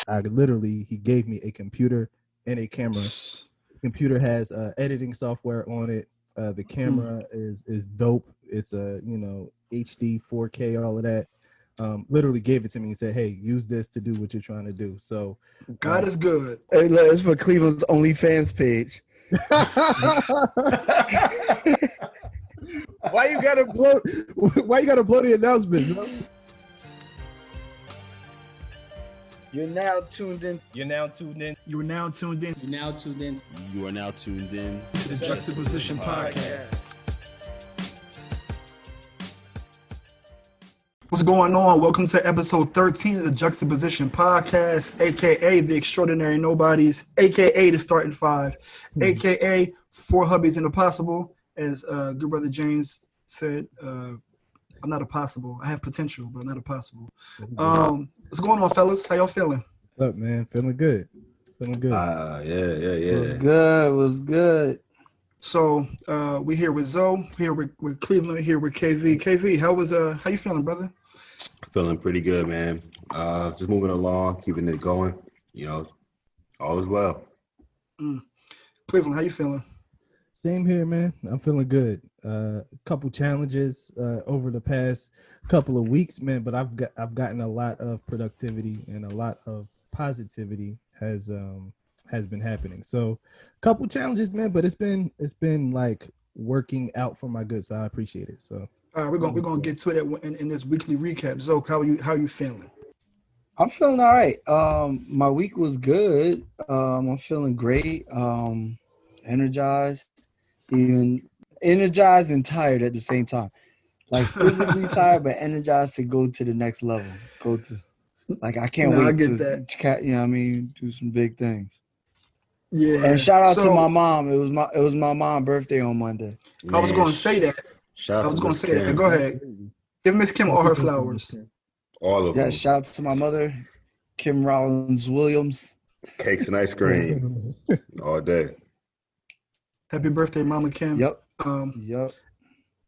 he gave me a computer and a camera. The computer has editing software on it. The camera is dope. It's a HD 4K, all of that. Literally gave it to me and said, "Hey, use this to do what you're trying to do." So God is good. Hey, look, it's for Cleveland's OnlyFans page. Why you gotta blow the announcements? Huh? You're now tuned in. You are now tuned in You are now tuned in to the Juxtaposition Podcast. What's going on? Welcome to episode 13 of the Juxtaposition Podcast, aka the Extraordinary Nobodies, aka the Starting Five, aka Four Hubbies and a Possible. As good brother James said, I'm not a possible. I have potential, but I'm not a possible. What's going on, fellas? How y'all feeling? What's up, man? Feeling good. Yeah. Was good. So we here with Zoe, here with Cleveland, here with KV. KV, how you feeling, brother? Feeling pretty good, man. Just moving along, keeping it going. All is well. Cleveland, how you feeling? Same here, man. I'm feeling good. Couple challenges over the past couple of weeks, man. But I've gotten a lot of productivity and a lot of positivity has been happening. So, couple challenges, man. But it's been like working out for my good. So I appreciate it. So, all right, we're gonna get to it in this weekly recap. Zoe, how are you feeling? I'm feeling all right. My week was good. I'm feeling great. Energized and tired at the same time. Like physically tired, but energized to go to the next level. I can't wait to do some big things. Yeah. And shout out to my mom. It was my mom's birthday on Monday. Man, I was going to say that. Go ahead. Give Miss Kim all her flowers. All of them. Yeah, shout out to my mother, Kim Rollins Williams. Cakes and ice cream all day. Happy birthday, Mama Kim. Yep.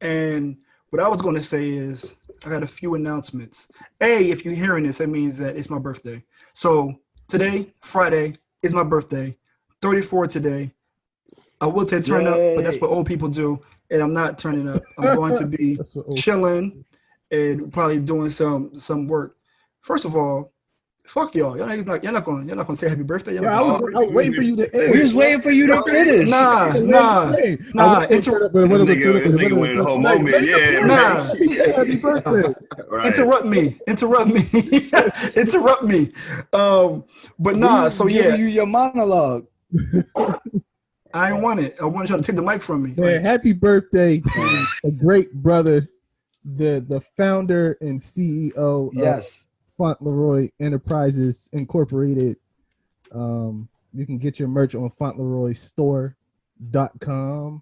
And what I was going to say is I got a few announcements. If you're hearing this, that means that it's my birthday. So today, Friday, is my birthday. 34 today. I would say turn up, but that's what old people do. And I'm not turning up. I'm going to be chilling and probably doing some work. First of all, fuck y'all. You're not gonna say happy birthday. I was waiting for you to end. We was waiting for you to finish. Nah. This nigga went in the whole moment. Yeah. Happy birthday. Right. Interrupt me. Interrupt me. But nah. So yeah, you your monologue. I didn't want it. I wanted y'all to take the mic from me. Man, happy birthday to a great brother, the founder and CEO. Yes. Fauntleroy Enterprises Incorporated. You can get your merch on FauntleroyStore.com.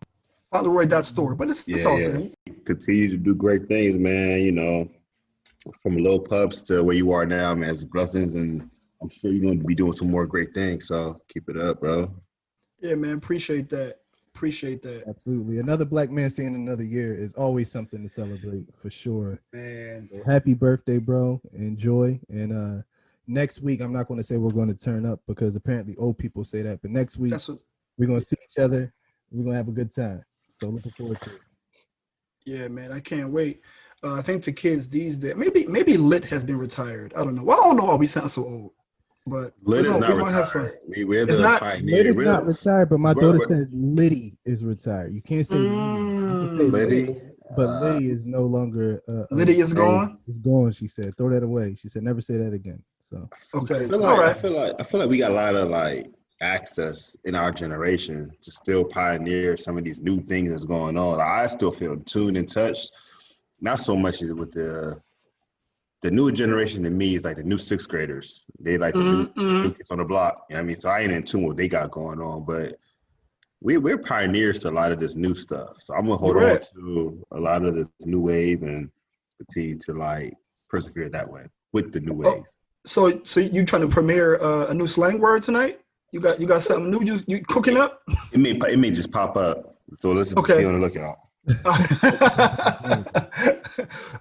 Fauntleroy.store, but it's all good. Continue to do great things, man. From low pubs to where you are now, man. It's blessings, and I'm sure you're going to be doing some more great things. So keep it up, bro. Yeah, man. Appreciate that. Absolutely. Another black man seeing another year is always something to celebrate, for sure. Man. So happy birthday, bro. Enjoy. And next week, I'm not going to say we're going to turn up because apparently old people say that. But next week, we're going to see each other. We're going to have a good time. So looking forward to it. Yeah, man. I can't wait. I think the kids these days, maybe Lit has been retired. I don't know. Well, I don't know why we sound so old. But Lit is not retired. Lit is not retired, but my daughter says Liddy is retired. You can't say Liddy, but Liddy is no longer. Liddy is gone. It's gone. She said, "Throw that away." She said, "Never say that again." So okay, I feel like we got a lot of access in our generation to still pioneer some of these new things that's going on. I still feel tuned and touched. Not so much as with the newer generation to me is like the new sixth graders. They like the new kids on the block. You know what I mean? So I ain't in tune with what they got going on, but we're pioneers to a lot of this new stuff. So I'm gonna hold on to a lot of this new wave and continue to persevere that way with the new wave. So you trying to premiere a new slang word tonight? You got something new you cooking up? It may just pop up. So let's be on the lookout.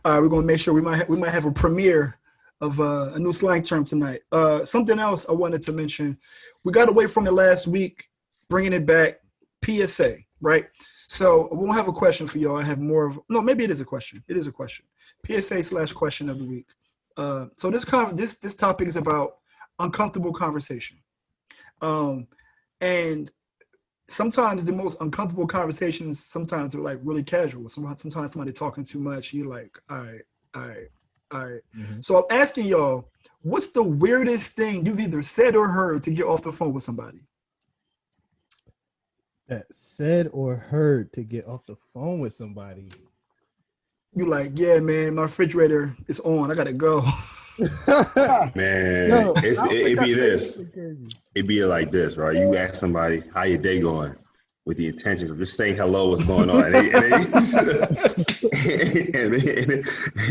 All right, we're gonna make sure we might have a premiere of a new slang term tonight. Something else I wanted to mention. We got away from it last week, bringing it back. PSA, right? So we won't have a question for y'all. I have more of no. Maybe it is a question. It is a question. PSA/question of the week. So this topic is about uncomfortable conversation. And sometimes the most uncomfortable conversations sometimes are like really casual. Sometimes somebody talking too much. You're like, all right. Mm-hmm. So I'm asking y'all, what's the weirdest thing you've either said or heard to get off the phone with somebody? That said or heard to get off the phone with somebody. You like, yeah, man, my refrigerator is on. I gotta go. Man, no, it'd be this. It'd be like this, right? You ask somebody, how your day going? With the intentions of just saying hello, what's going on? And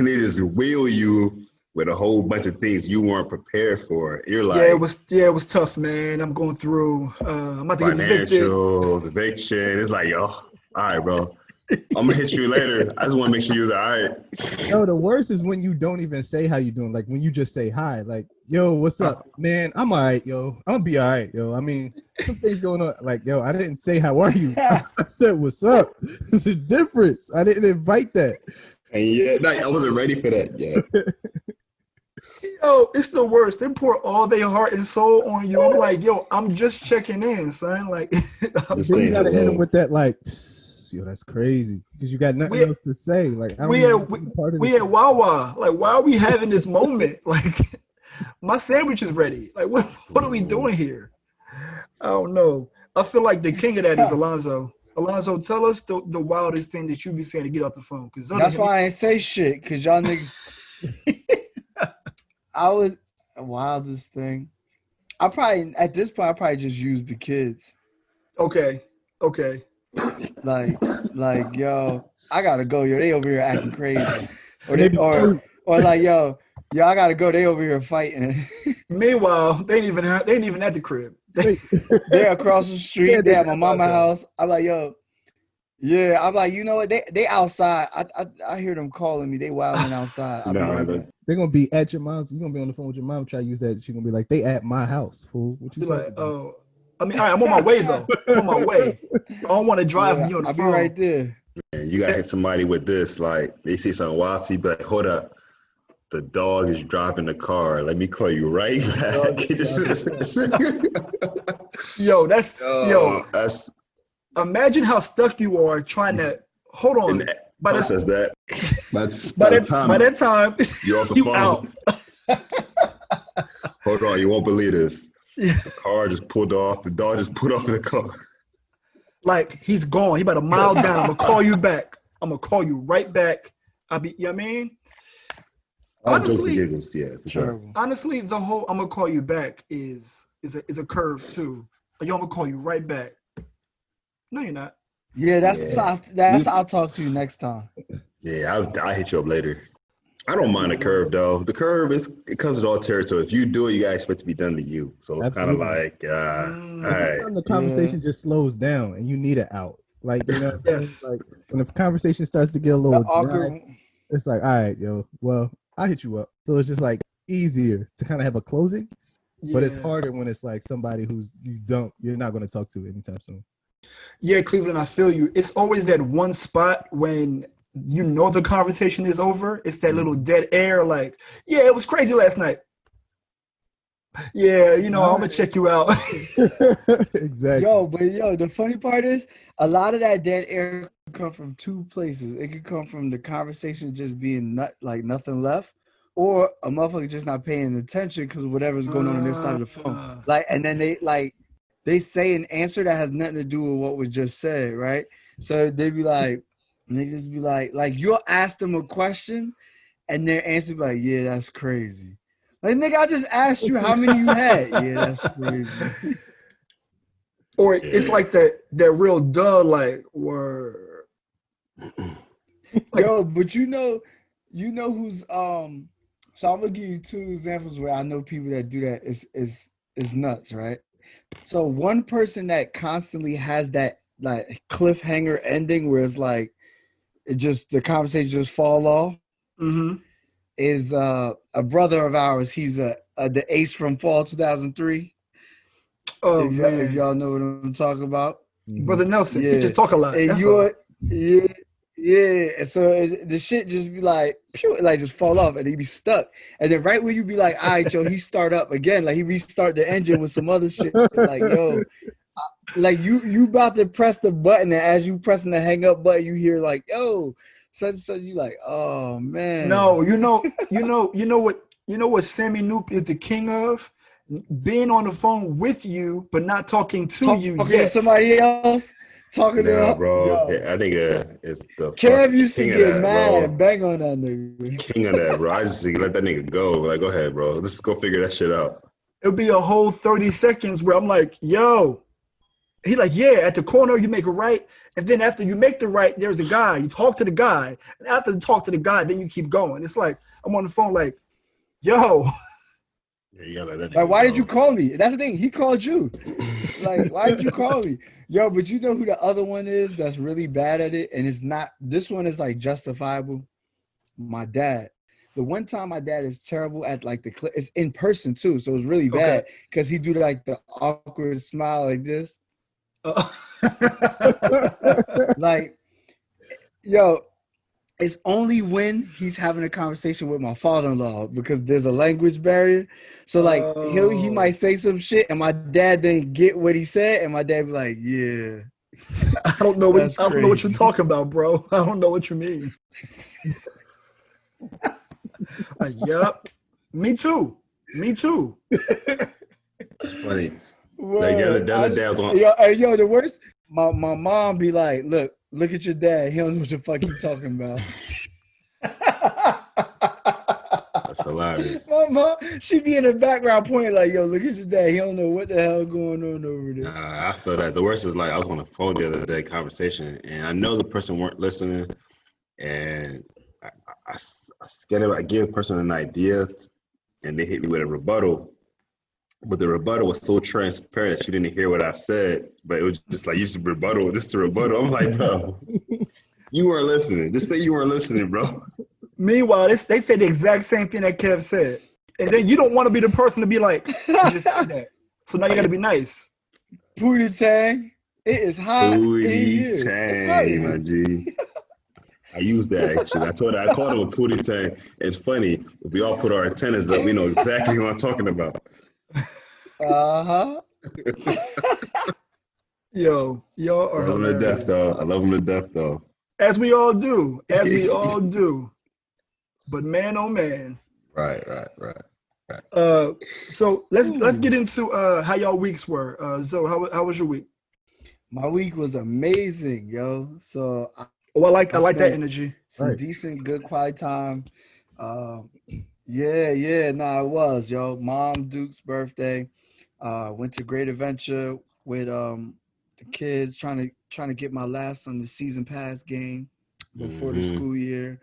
they just wheel you with a whole bunch of things you weren't prepared for. You're like, it was tough, man. I'm going through I'm about to get evicted. Financials, eviction. It's like, yo, all right, bro. I'm gonna hit you later. I just want to make sure you're all right. Yo, the worst is when you don't even say how you doing. Like when you just say hi. Like, yo, what's up, man? I'm all right, yo. I'm gonna be all right, yo. I mean, something's going on. Like, yo, I didn't say how are you. I said what's up. There's a difference. I didn't invite that. And yeah, I wasn't ready for that yet. Yo, it's the worst. They pour all their heart and soul on you. I'm like, yo, I'm just checking in, son. Like, you gotta hit him with that, like, yo, that's crazy because you got nothing else to say. Like, we at Wawa. Like, why are we having this moment? Like, my sandwich is ready. Like, what are we doing here? I don't know. I feel like the king of that is Alonzo. Alonzo, tell us the wildest thing that you be saying to get off the phone. Because that's why I ain't say shit. Because y'all niggas. I was the wildest thing. At this point, I probably just use the kids. Okay. Like, yo, I gotta go. Yo, they over here acting crazy. Or like, yo, I gotta go. They over here fighting. Meanwhile, they ain't even at the crib. They're across the street. They at my mama's house. I'm like, yo, yeah. I'm like, you know what? They outside. I hear them calling me. They wilding outside. They're gonna be at your mom's. You're gonna be on the phone with your mom. Try to use that. She's gonna be like, they at my house, fool. What you like? Oh, I mean, all right, I'm on my way though. I'm on my way. I don't want to drive you on the phone. I'll be right there. Man, you gotta hit somebody with this. Like, they see something wild, so you be like, hold up. The dog is driving the car. Let me call you right back. Yo, that's imagine how stuck you are trying to hold on. By that time you're off the phone. Out. Hold on, you won't believe this. Yeah. The car just pulled off. The dog just put off in the car. Like, he's gone. He about a mile down. I'm gonna call you back. I'm gonna call you right back. You know what I mean? Honestly, yeah, for sure. Honestly, the whole "I'm gonna call you back" is a curve too. Like, yo, I'm gonna call you right back. No, you're not. Yeah, that's how I'll talk to you next time. Yeah, I'll hit you up later. I don't mind the curve though. The curve is because of all territory. If you do it, you gotta expect to be done to you. So it's kind of like, all right. The conversation just slows down, and you need it out. Like, you know, yes. Like when the conversation starts to get a little awkward, it's like, all right, yo, well, I'll hit you up. So it's just like easier to kind of have a closing, but it's harder when it's like somebody who's you're not going to talk to anytime soon. Yeah, Cleveland, I feel you. It's always that one spot when you know the conversation is over. It's that little dead air, like, yeah, it was crazy last night. Yeah, you know, I'm gonna check you out. Exactly. Yo, the funny part is a lot of that dead air can come from two places. It could come from the conversation just being nothing left, or a motherfucker just not paying attention because whatever's going on their side of the phone. Like, and then they say an answer that has nothing to do with what was just said, right? So they be like, niggas be like you'll ask them a question, and their answer be like, yeah, that's crazy. Like, nigga, I just asked you how many you had. Yeah, that's crazy. Or it's like that real duh, like, word. Yo, but you know who's so I'm gonna give you two examples where I know people that do that is nuts, right? So one person that constantly has that like cliffhanger ending where it's like the conversation just fall off. Mm-hmm. is a brother of ours. He's the ace from Fall 2003. Oh If man, y'all know what I'm talking about. Mhm. Brother Nelson, he Yeah. just talk a lot. And That's all. yeah, yeah. And so the shit just be like, pew, like just fall off and he be stuck. And then right when you be like, all right, yo, he start up again. Like he restart the engine with some other shit. Like, yo, like you about to press the button, and as you pressing the hang up button, you hear like, yo, such and such. You like, oh man. No, you know what Sammy Noop is the king of? Being on the phone with you, but not talking to you Talking to yet. somebody else, talking Nah, to bro. yo. I think is the Kev fucking used to king of get that, mad and bro. bang on that nigga. King of that, bro. I just let that nigga go. Like, go ahead, bro. Let's go figure that shit out. It'll be a whole 30 seconds where I'm like, yo. He like, yeah, at the corner, you make a right. And then after you make the right, there's a guy. You talk to the guy. And after you talk to the guy, then you keep going. It's like, I'm on the phone like, yo. Yeah, you gotta let that Like, nigga why did you go. call me? That's the thing. He called you. Like, why did you call me? Yo, but you know who the other one is that's really bad at it? And it's not, this one is like justifiable. My dad. The one time my dad is terrible at like it's in person too. So it's really Okay. bad because he do like the awkward smile like this. Like, yo, it's only when he's having a conversation with my father-in-law because there's a language barrier. So like he might say some shit and my dad didn't get what he said, and my dad be like, yeah. I don't know That's what you're crazy. talking about, bro. I don't know what you mean. Yep. Me too. It's funny. Like Word. the other day I was on. Yo, the worst, my mom be like, look at your dad. He don't know what the fuck he talking about. That's hilarious. My mom, she be in the background pointing like, yo, look at your dad. He don't know what the hell going on over there. I feel that the worst is like I was on the phone the other day, conversation, and I know the person weren't listening, and I give the person an idea, and they hit me with a rebuttal. But the rebuttal was so transparent that she didn't hear what I said. But it was just like, you should rebuttal. This is a rebuttal. I'm like, bro, you weren't listening. Just say you weren't listening, bro. Meanwhile, they say the exact same thing that Kev said. And then you don't want to be the person to be like, I just said that. So now you got to be nice. Pootie Tang, it is hot in Pootie here. Tang, my G. I use that actually. I called him a Pootie Tang. It's funny. If we all put our antennas up, we know exactly who I'm talking about. Uh-huh. Yo, y'all are I love him to hilarious. death, though. I love him to death, though. As we all do. But man, oh man. Right. So let's get into how y'all weeks were. Zoe, how was your week? My week was amazing, yo. So I like that energy. Some Right. decent, good quality time. Yeah, nah, it was, yo. Mom Duke's birthday. Went to Great Adventure with the kids, trying to get my last on the season pass game before the school year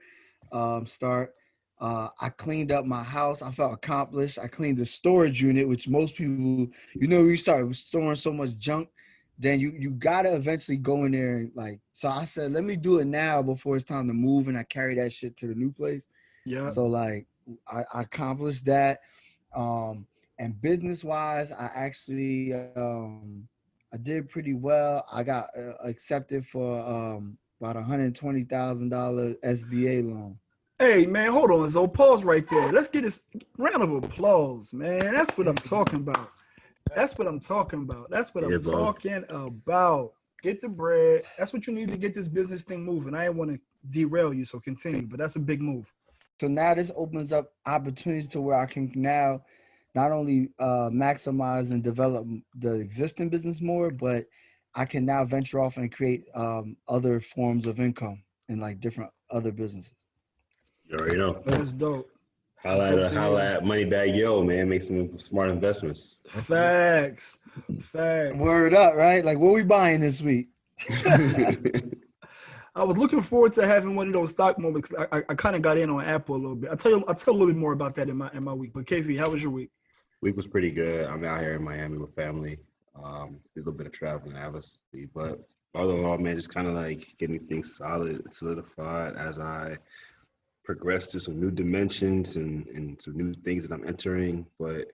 start. I cleaned up my house. I felt accomplished. I cleaned the storage unit, which most people, you start storing so much junk, then you gotta eventually go in there and like. So I said, let me do it now before it's time to move, and I carry that shit to the new place. Yeah. So like, I accomplished that. And business wise, I actually I did pretty well. I got accepted for about $120,000 SBA loan. Hey man, hold on, Zoe. Pause right there. Let's get this round of applause, man. That's what I'm talking about. Talking about. Get the bread. That's what you need to get this business thing moving. I didn't want to derail you, so continue, but that's a big move. So now this opens up opportunities to where I can now not only maximize and develop the existing business more, but I can now venture off and create other forms of income in like different other businesses. You already know. That is dope. Holla at Moneybag Yo, man. Make some smart investments. Facts. Word up, right? Like, what we buying this week? I was looking forward to having one of those stock moments. I kind of got in on Apple a little bit. I'll tell a little bit more about that in my week. But KV, how was your week? Week was pretty good. I'm out here in Miami with family. Did a little bit of traveling, obviously, but all in all, man, just kind of like getting things solidified as I progress to some new dimensions and some new things that I'm entering, but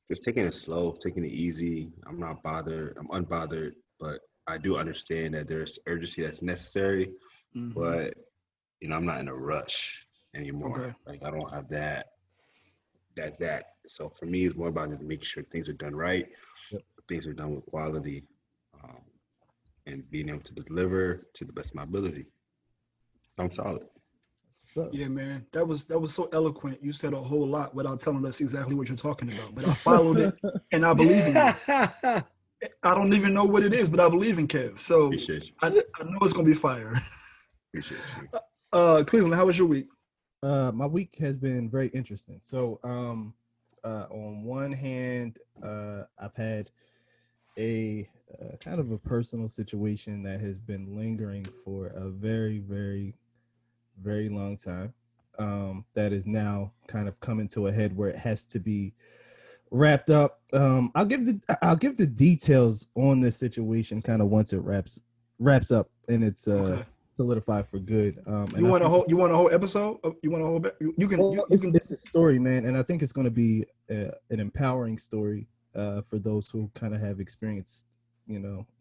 just taking it slow, taking it easy. I'm not bothered. I'm unbothered, but I do understand that there's urgency that's necessary, Mm-hmm. but I'm not in a rush anymore. Okay. Like I don't have that. So for me, it's more about just making sure things are done right, Yep. things are done with quality, um, and being able to deliver to the best of my ability. I'm solid. So Yeah, man, that was so eloquent. You said a whole lot without telling us exactly what you're talking about. But I followed it, and I believe in you. I don't even know what it is, but I believe in Kev. So Appreciate you. I know it's gonna be fire. Appreciate you. Cleveland, how was your week? my week has been very interesting. So on one hand, I've had a kind of a personal situation that has been lingering for a very, very, very long time. That is now kind of coming to a head where it has to be wrapped up. I'll give the details on this situation kind of once it wraps up and it's Okay. solidified for good. You want a whole episode? You want a whole? You can. You can. It's a story, man, and I think it's going to be an empowering story for those who kind of have experienced,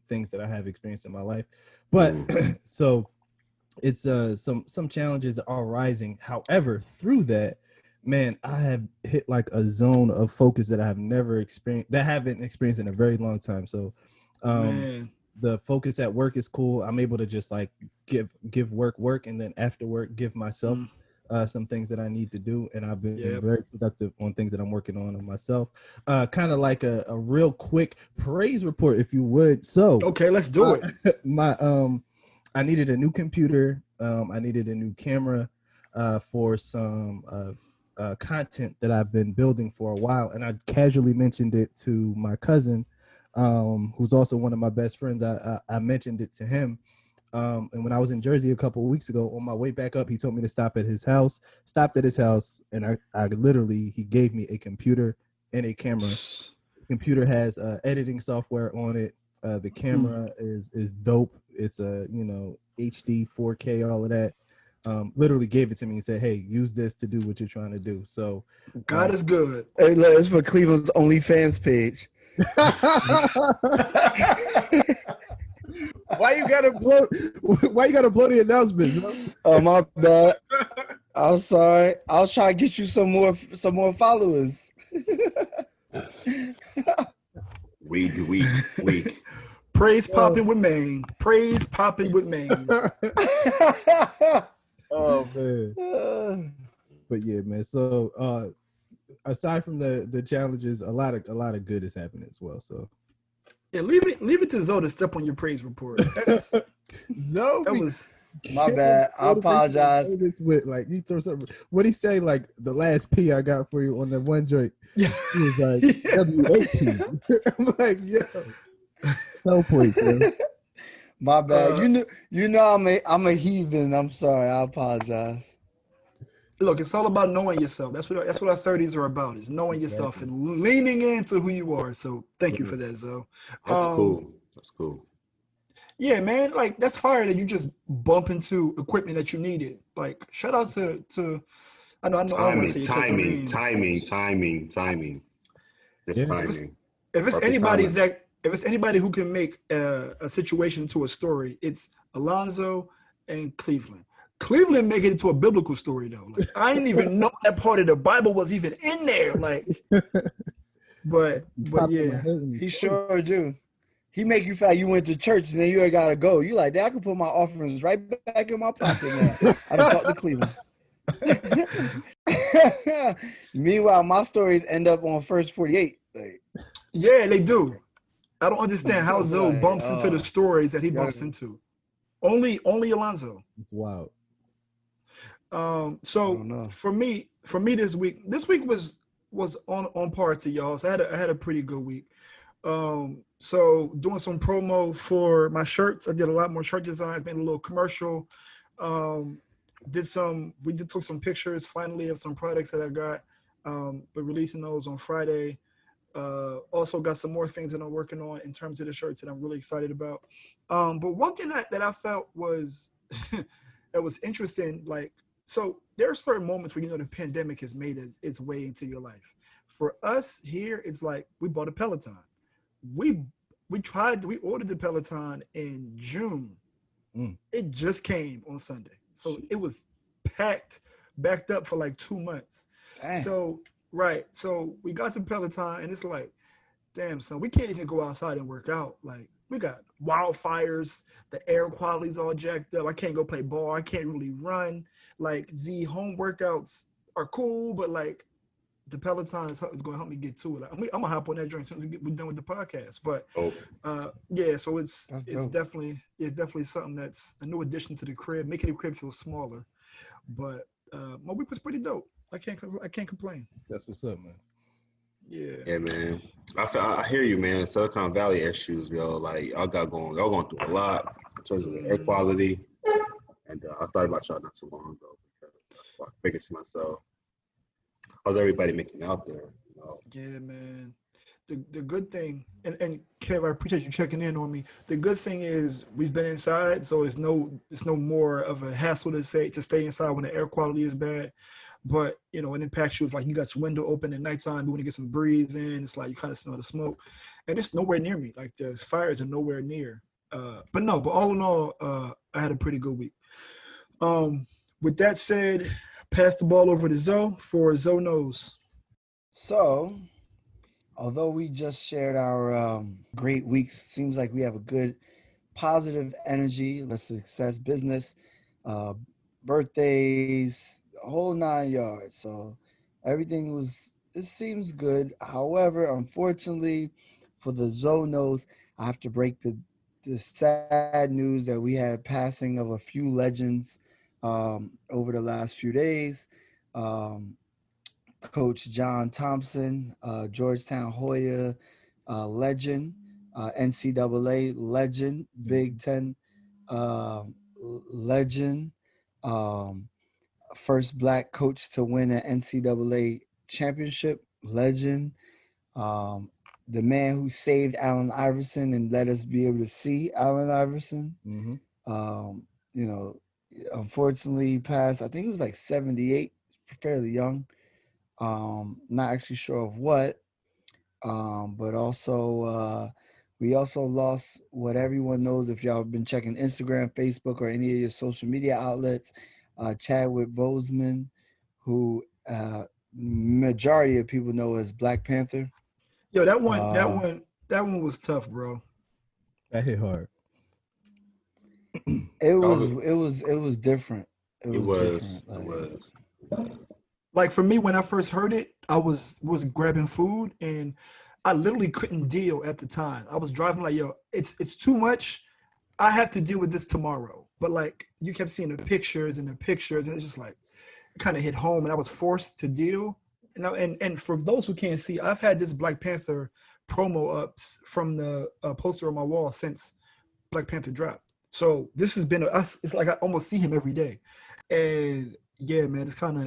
things that I have experienced in my life. But so it's some challenges are rising. However, through that, man, I have hit like a zone of focus that I have never experienced, that I haven't experienced in a very long time. So, Man. the focus at work is cool. I'm able to just like give work, and then after work, give myself some things that I need to do. And I've been very productive on things that I'm working on myself. Kind of like a real quick praise report, if you would. So, Okay, let's do it. I needed a new computer. I needed a new camera for some content that I've been building for a while. And I casually mentioned it to my cousin, who's also one of my best friends. I mentioned it to him. And when I was in Jersey a couple of weeks ago, on my way back up, he told me to stop at his house. Stopped at his house, and I literally, he gave me a computer and a camera. The computer has editing software on it. The camera is dope. It's a HD 4K, all of that. Literally gave it to me and said, "Hey, use this to do what you're trying to do." So God is good. Hey, look, it's for Cleveland's OnlyFans page. Why you gotta blow the announcements? Huh? Oh, my bad. I'm sorry. I was trying to get you some more followers. Weak. Praise popping with Maine. Praise popping with Maine. Oh man. But yeah, man. So aside from the challenges, a lot of good is happening as well. So Yeah, leave it to Zoe to step on your praise report. That was my bad. I apologize. With like you throw something. What he say? Like the last P I got for you on that one joint. Yeah. He was like W8P. I'm like, yo, no points, man. My bad. You know I'm a heathen. I'm sorry. I apologize. Look, it's all about knowing yourself. That's what our 30s are about, is knowing yourself and leaning into who you are. So thank you for that, Zoe. That's cool. That's cool. Yeah, man. Like that's fire that you just bump into equipment that you needed. Like shout out to I know I don't want to say your cousin name. Timing. It's timing. If it's Perfect anybody who can make a situation into a story, it's Alonzo and Cleveland. Cleveland make it into a biblical story though. Like I didn't even know that part of the Bible was even in there. Like, but yeah, he sure do. He make you feel like you went to church and then you ain't gotta go. You like that? I can put my offerings right back in my pocket now. I done talked to Cleveland. Meanwhile, my stories end up on first 48. Like, yeah, they do. I don't understand how Zoe like, bumps into the stories that he bumps into. Only Alonzo. It's wild. So for me this week was on par to y'all. So I had a pretty good week. So doing some promo for my shirts. I did a lot more shirt designs, made a little commercial. We took some pictures finally of some products that I got, but releasing those on Friday. Also got some more things that I'm working on in terms of the shirts that I'm really excited about. But one thing that I felt was that was interesting, like, so there are certain moments where the pandemic has made its way into your life. For us here, it's like we bought a Peloton. We we ordered the Peloton in June. Mm. It just came on Sunday, so it was backed up for like 2 months. Damn. So right, so we got the Peloton, and it's like, damn, son, we can't even go outside and work out. Like, we got wildfires, the air quality's all jacked up. I can't go play ball. I can't really run. Like, the home workouts are cool, but like the Peloton is going to help me get to it. Like, I'm gonna hop on that joint as soon as we're done with the podcast. But Oh, yeah, so it's That's it's dope. definitely something that's a new addition to the crib, making the crib feel smaller. But my week was pretty dope. I can't complain. That's what's up, man. Yeah. yeah, man. I hear you, man. Silicon Valley issues, yo. Like y'all going through a lot in terms of the air quality. And I thought about y'all not too long ago because I figured to myself, how's everybody making it out there? You know? Yeah, man. The good thing, and Kev, I appreciate you checking in on me. The good thing is we've been inside, so it's no more of a hassle to stay inside when the air quality is bad. But it impacts you if like you got your window open at nighttime, you want to get some breeze in. It's like you kind of smell the smoke, and it's nowhere near me. Like the fires are nowhere near. But all in all, I had a pretty good week. With that said, pass the ball over to Zoe for Zoe knows. So, although we just shared our great weeks, seems like we have a good positive energy, the success, business, uh, birthdays, the whole 9 yards. So it seems good. However, unfortunately, for the Zonos, I have to break the sad news that we had passing of a few legends over the last few days. Um, Coach John Thompson, Georgetown Hoya legend, NCAA legend, Big Ten uh, legend, um, first black coach to win an NCAA championship legend, um, the man who saved Allen Iverson and let us be able to see Allen Iverson. Mm-hmm. Um, you know, unfortunately, he passed. I think he was like 78, fairly young. Not actually sure of what, but also we also lost what everyone knows if y'all have been checking Instagram, Facebook, or any of your social media outlets. Chadwick Boseman, who majority of people know as Black Panther. Yo, that one, Uh, was tough, bro. That hit hard. it was Y'all- it was it was different. It It was was. different. It Like, was. Like for me, when I first heard it, I was grabbing food, and I literally couldn't deal at the time. I was driving like, yo, it's too much. I have to deal with this tomorrow. But like you kept seeing the pictures, and it's just like it kind of hit home, and I was forced to deal. And for those who can't see, I've had this Black Panther promo ups from the poster on my wall since Black Panther dropped. So this has been it's like I almost see him every day, and yeah, man,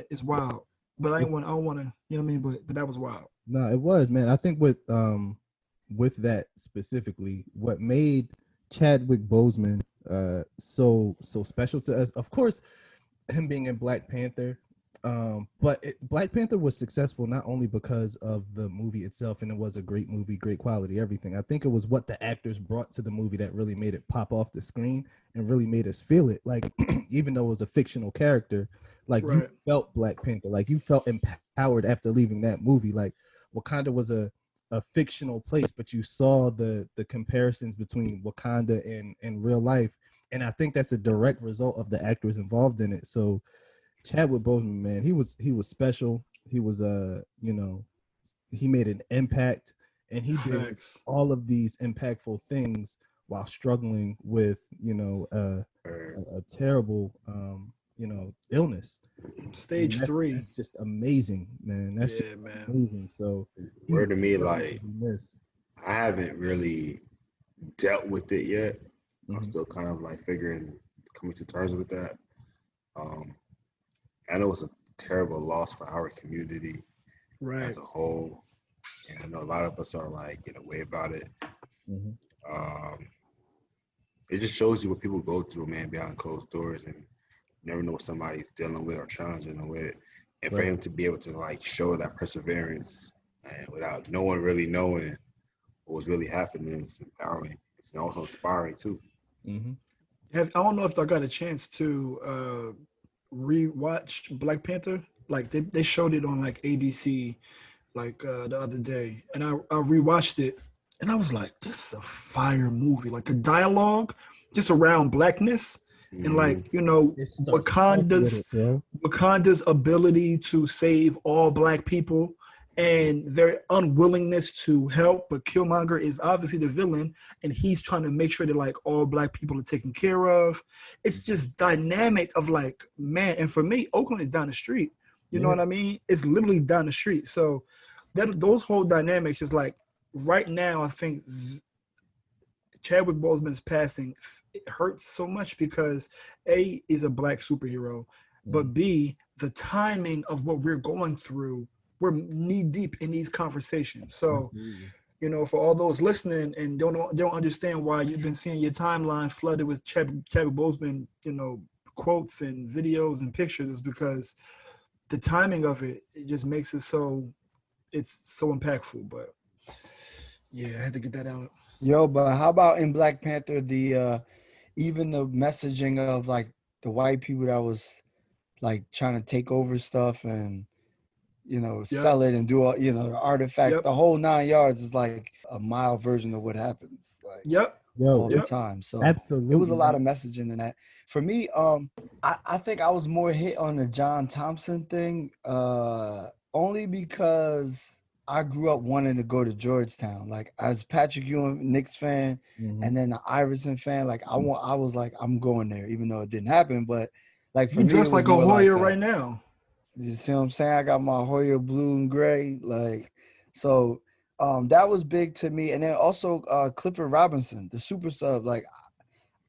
it's wild. But I don't want to, you know what I mean. But that was wild. No, it was, man. I think with that specifically, what made Chadwick Boseman so special to us, of course, him being in Black Panther. But Black Panther was successful not only because of the movie itself, and it was a great movie, great quality, everything. I think it was what the actors brought to the movie that really made it pop off the screen and really made us feel it. Like, even though it was a fictional character, like you Right. felt Black Panther, like you felt empowered after leaving that movie. Like, Wakanda was a fictional place, but you saw the comparisons between Wakanda and real life, and I think that's a direct result of the actors involved in it. So Chadwick Boseman, man, he was special. He was he made an impact, and he did Facts. all of these impactful things while struggling with a terrible illness. And Stage 3. that's just amazing, man. That's Yeah, just man. amazing. So Word to me, definitely like be missed. I haven't really dealt with it yet. I'm Mhm. still kind of like coming to terms with that. Um, I know it's a terrible loss for our community Right. as a whole, and I know a lot of us are like in a way about it. Mhm. It just shows you what people go through, man, behind closed doors, and You never know what somebody's dealing with or challenging them with. And for Right. him to be able to like show that perseverance and without no one really knowing what was really happening is empowering. It's also inspiring too. Mm-hmm. I don't know if I got a chance to rewatch Black Panther. Like they showed it on like ABC like the other day, and I rewatched it, and I was like, this is a fire movie. Like the dialogue just around blackness and Mm-hmm. like It starts off with it, bro. Wakanda's ability to save all black people and their unwillingness to help, but Killmonger is obviously the villain, and he's trying to make sure that like all black people are taken care of. It's just dynamic of like, man, and for me, Oakland is down the street. You know Yeah. what I mean? It's literally down the street. So that those whole dynamics is like right now, I think Chadwick Boseman's passing it hurts so much because A is a black superhero, but B, the timing of what we're going through, we're knee deep in these conversations. So, Absolutely. you know, for all those listening and don't understand why you've been seeing your timeline flooded with Chadwick Boseman, you know, quotes and videos and pictures, is because the timing of it just makes it so it's so impactful. But yeah, I had to get that out. Yo, but how about in Black Panther, the even the messaging of like the white people that was like trying to take over stuff and Yep. sell it and do all the artifacts, Yep. the whole 9 yards is like a mild version of what happens like Yep. all Yo, the Yep. time. So it was a absolutely, lot man. of messaging in that. For me, I think I was more hit on the John Thompson thing, only because I grew up wanting to go to Georgetown. Like as Patrick Ewing Knicks fan, Mhm. and then the Iverson fan, like I was like, I'm going there, even though it didn't happen. But like for You me, it dress was like a more like Hoya right now. you see what I'm saying? I got my Hoya blue and gray, like so. That was big to me, and then also Clifford Robinson, the super sub. Like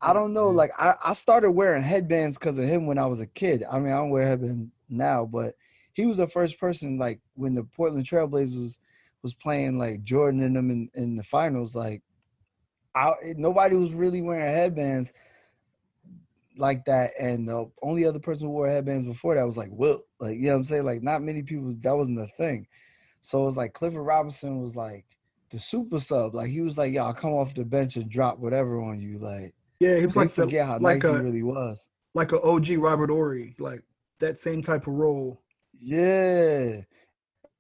I don't know. Like I started wearing headbands because of him when I was a kid. I mean, I don't wear headbands now, but he was the first person, like when the Portland Trailblazers was playing like Jordan and them in the finals, like nobody was really wearing headbands like that. And the only other person who wore headbands before that was like Wilt. Like, you know what I'm saying? Like not many people, that wasn't a thing. So it was like Clifford Robinson was like the super sub. Like he was like, yo, I'll come off the bench and drop whatever on you. Like Yeah, he was they like the forget how like nice he a really was. like a OG Robert Ory, like that same type of role. Yeah,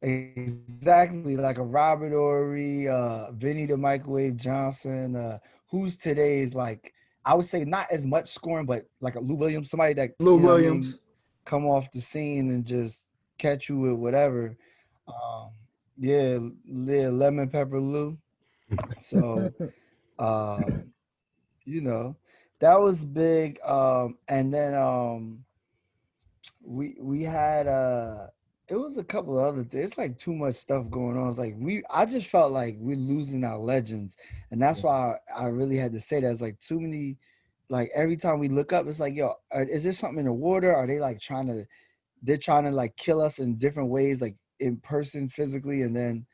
exactly. Like a Robert Ory, Vinny the Microwave Johnson, who's today's like, I would say not as much scoring, but like a Lou Williams, somebody that, Lou you know what I mean, Williams. come off the scene and just catch you with whatever. Um, yeah, Lemon Pepper Lou. So, um, you know, that was big. And then we had it was a couple of other things. It's like too much stuff going on. It's like I just felt like we're losing our legends. And that's why I really had to say that. It's like too many, like every time we look up, it's like, yo, is there something in the water? Are they like they're trying to like kill us in different ways, like in person, physically, and then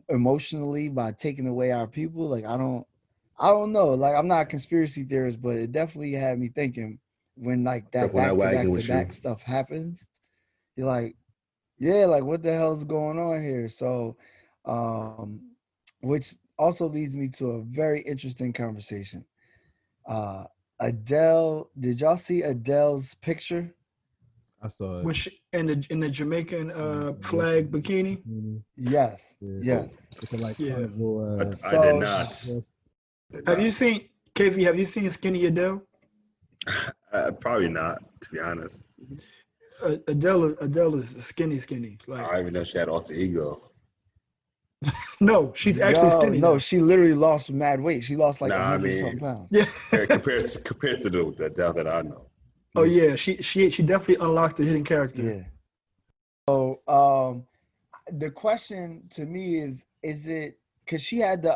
emotionally by taking away our people? Like I don't know. Like I'm not a conspiracy theorist, but it definitely had me thinking when like that Step on that back to wagon back to with you. back stuff happens. You're like, yeah, like what the hell's going on here? So, which also leads me to a very interesting conversation. Uh, Adele, did y'all see Adele's picture? I saw it. Which in the Jamaican With flag bikini. bikini, Yes, yeah, Oh, yes. with the like Yeah. carnival. I did So, not. Did Have not. you seen KV? Have you seen Skinny Adele? Probably not, to be honest. Adele is skinny. I Like don't even know she had alter ego. no, she's actually yo, skinny no, now. she literally lost mad weight. She lost like Nah, I 100 something mean, pounds. Yeah. compared to the Dell that I know. Oh yeah, she definitely unlocked the hidden character. Yeah. So, the question to me is it because she had the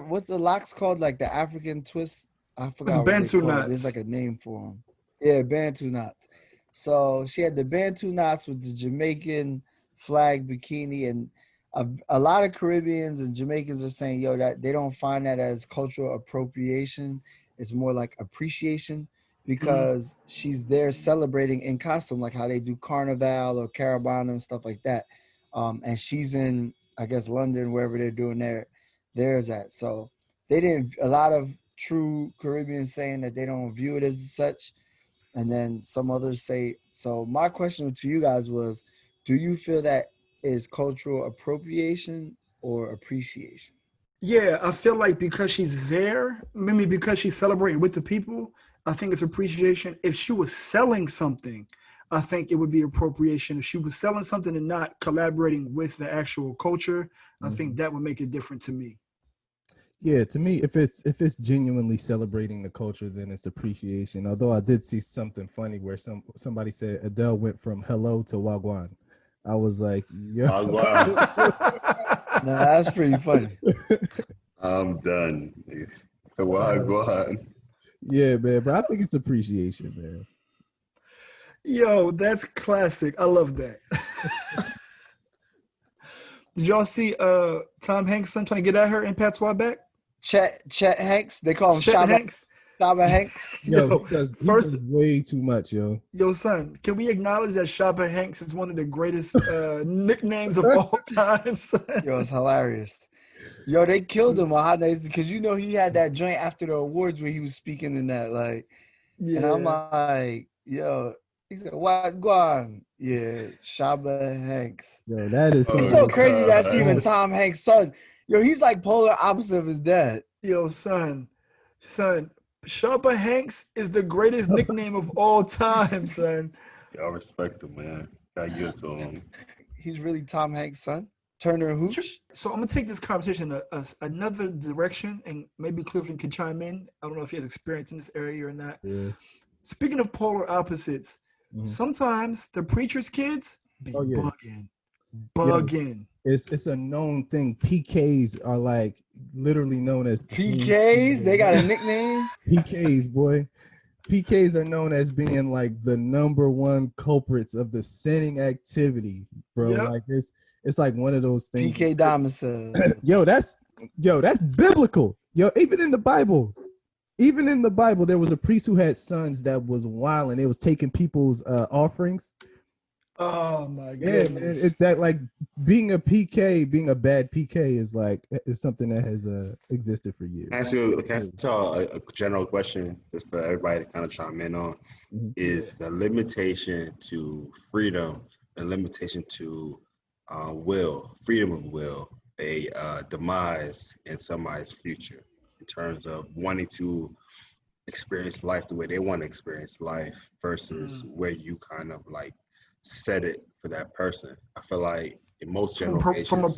what's the locks called, like the African twist? I It's forgot what they Bantu call it. There's knots. like a name for them. Yeah, Bantu knots. So she had the Bantu knots with the Jamaican flag bikini, and a lot of Caribbeans and Jamaicans are saying, yo, that they don't find that as cultural appropriation. It's more like appreciation because she's there celebrating in costume, like how they do Carnival or Caravana and stuff like that. And she's in, I guess, London, wherever they're doing theirs at. So they didn't. A lot of true Caribbeans saying that they don't view it as such, and then some others say. So my question to you guys was, do you feel that is cultural appropriation or appreciation? Yeah, I feel like because she's there, maybe because she's celebrating with the people, I think it's appreciation. If she was selling something, I think it would be appropriation. If she was selling something and not collaborating with the actual culture, I think that would make it different to me. Yeah, to me, if it's genuinely celebrating the culture, then it's appreciation. Although I did see something funny where somebody said Adele went from hello to wagwan. I was like, yo. No, that's pretty funny. I'm done. Wagwan. Yeah, man, but I think it's appreciation, man. Yo, that's classic. I love that. Did y'all see Tom Hanks' son trying to get at her in patois back? Chet Hanks, they call him Chet Shaba Hanks. Hanks. Yo, he does way too much, yo. Yo, son, can we acknowledge that Shaba Hanks is one of the greatest nicknames of all time, son? Yo, it's hilarious. Yo, they killed him on Hot Days because you know he had that joint after the awards where he was speaking in that, like, Yeah. and I'm like, yo, he said, what gone? Yeah, Shaba Hanks. Yo, that is It's so crazy that's even Tom Hanks' son. Yo, he's like polar opposite of his dad. Yo, son, Shaba Hanks is the greatest nickname of all time, son. Y'all respect him, man. Gotta give it to him. He's really Tom Hanks' son. Turner and Hooch. So I'm gonna take this conversation another direction, and maybe Clifton can chime in. I don't know if he has experience in this area or not. Yeah. Speaking of polar opposites, sometimes the preacher's kids be bugging. Yeah. It's a known thing. PKs are like literally known as PKs. They got a nickname. PKs, boy. PKs are known as being like the number one culprits of the sinning activity, bro. Yep. Like it's like one of those things. PK domicile. Yo, that's biblical. Yo, even in the Bible, there was a priest who had sons that was wild and they was taking people's offerings. Oh my goodness. It's that like being a PK, being a bad PK is something that has existed for years. Can I ask you a general question just for everybody to kind of chime in on? Is the limitation to freedom and limitation to freedom of will, a demise in somebody's future in terms of wanting to experience life the way they want to experience life versus where you kind of like set it for that person? I feel like in most general cases, from a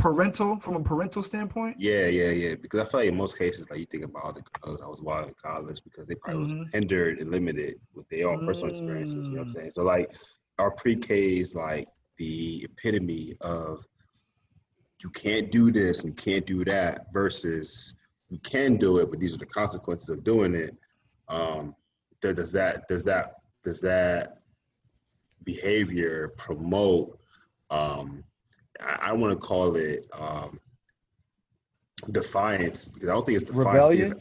parental standpoint. Yeah. Because I feel like in most cases, like you think about all the girls I was wild in college because they probably was hindered and limited with their own personal experiences. You know what I'm saying? So like our pre-Ks like the epitome of you can't do this and you can't do that versus you can do it, but these are the consequences of doing it. Does that behavior promote I want to call it defiance, because I don't think it's defiance.